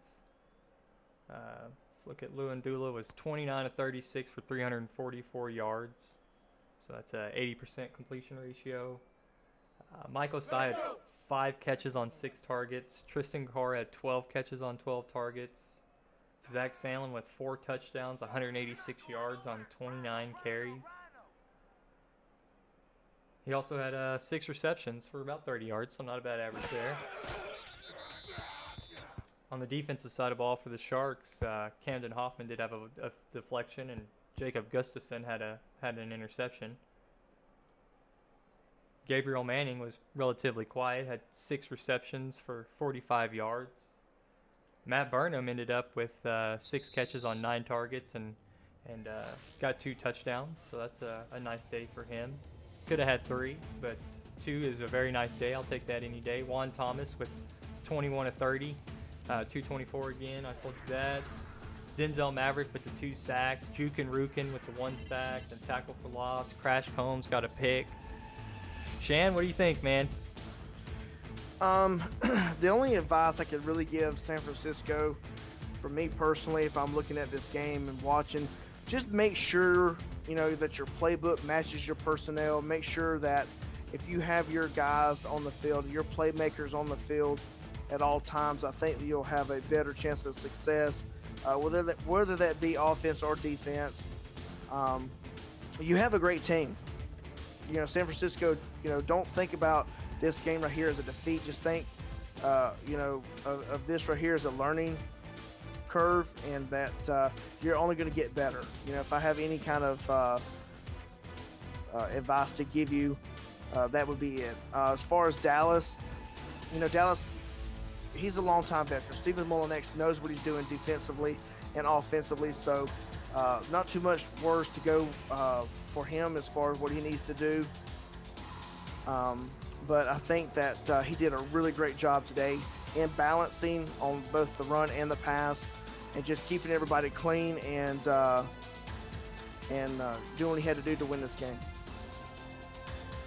Let's look at Luandula. Was 29 of 36 for 344 yards. So that's a 80% completion ratio. Mike Osai had 5 catches on 6 targets. Tristan Carr had 12 catches on 12 targets. Zach Sandlin with 4 touchdowns, 186 yards on 29 carries. He also had 6 receptions for about 30 yards, so not a bad average there. On the defensive side of the ball for the Sharks, Camden Hoffman did have a deflection, and Jacob Gustafson had an interception. Gabriel Manning was relatively quiet, had 6 receptions for 45 yards. Matt Burnham ended up with 6 catches on 9 targets and got 2 touchdowns, so that's a nice day for him. Could have had 3, but 2 is a very nice day. I'll take that any day. Juan Thomas with 21 of 30, 224 again. I told you that. Denzel Maverick with the 2 sacks. Jukin Rukin with the 1 sack and tackle for loss. Crash Combs got a pick. Shan, what do you think, man? The only advice I could really give San Francisco, for me personally, if I'm looking at this game and watching, just make sure, you know, that your playbook matches your personnel. Make sure that if you have your guys on the field, your playmakers on the field at all times, I think that you'll have a better chance of success, whether that be offense or defense. You have a great team. You know, San Francisco, you know, don't think about this game right here as a defeat. Just think, you know, of this right here as a learning curve, and that you're only going to get better. You know, if I have any kind of advice to give you, that would be it. As far as Dallas, you know, Dallas, he's a long-time veteran. Stephen Molinex knows what he's doing defensively and offensively, so not too much worse to go for him as far as what he needs to do. But I think that he did a really great job today in balancing on both the run and the pass, and just keeping everybody clean and doing what he had to do to win this game.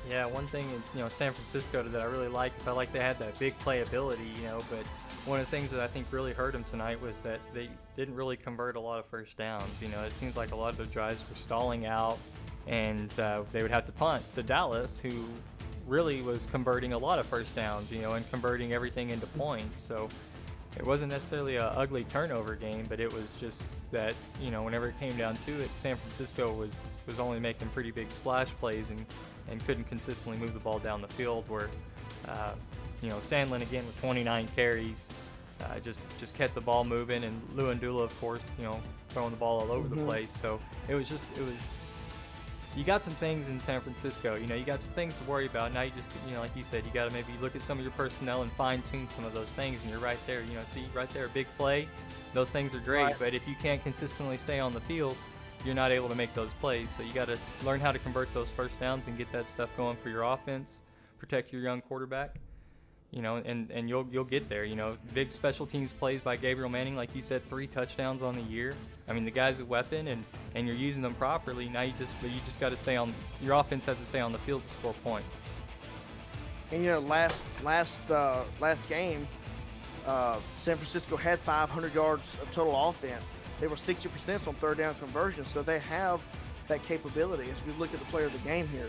Yeah, one thing in, you know, San Francisco that I really like is I like they had that big playability, you know, but one of the things that I think really hurt them tonight was that they didn't really convert a lot of first downs. You know, it seems like a lot of the drives were stalling out, and they would have to punt to Dallas, who really was converting a lot of first downs, you know, and converting everything into points. So it wasn't necessarily an ugly turnover game, but it was just that, you know, whenever it came down to it, San Francisco was only making pretty big splash plays and couldn't consistently move the ball down the field, where you know, Sandlin again with 29 carries just kept the ball moving, and Luandula, of course, you know, throwing the ball all over the place. So it was you got some things in San Francisco, you know, you got some things to worry about. Now you just, you know, like you said, you got to maybe look at some of your personnel and fine-tune some of those things, and you're right there, you know, see right there, a big play, those things are great, Right. But if you can't consistently stay on the field, you're not able to make those plays. So you got to learn how to convert those first downs and get that stuff going for your offense, protect your young quarterback, you know, and you'll get there. You know, big special teams plays by Gabriel Manning, like you said, 3 touchdowns on the year. I mean, the guy's a weapon, and you're using them properly. Now you just got to stay on, your offense has to stay on the field to score points. And you know, last game, San Francisco had 500 yards of total offense. They were 60% on third down conversion, so they have that capability as we look at the player of the game here.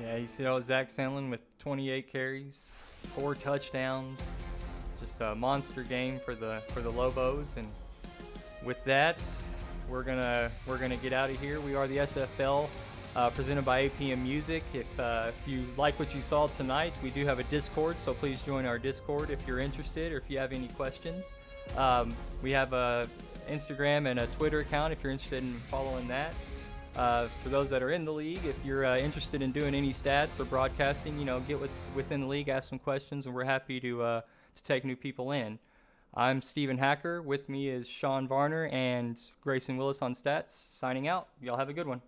Yeah, you see Zach Sandlin with 28 carries, 4 touchdowns, just a monster game for the Lobos. And with that, we're gonna get out of here. We are the SFL, presented by APM Music. If you like what you saw tonight, we do have a Discord, so please join our Discord if you're interested or if you have any questions. We have a Instagram and a Twitter account if you're interested in following that. For those that are in the league, if you're interested in doing any stats or broadcasting, get within the league, ask some questions, and we're happy to take new people in. I'm Steven Hacker. With me is Sean Varner and Grayson Willis on stats. Signing out. Y'all have a good one.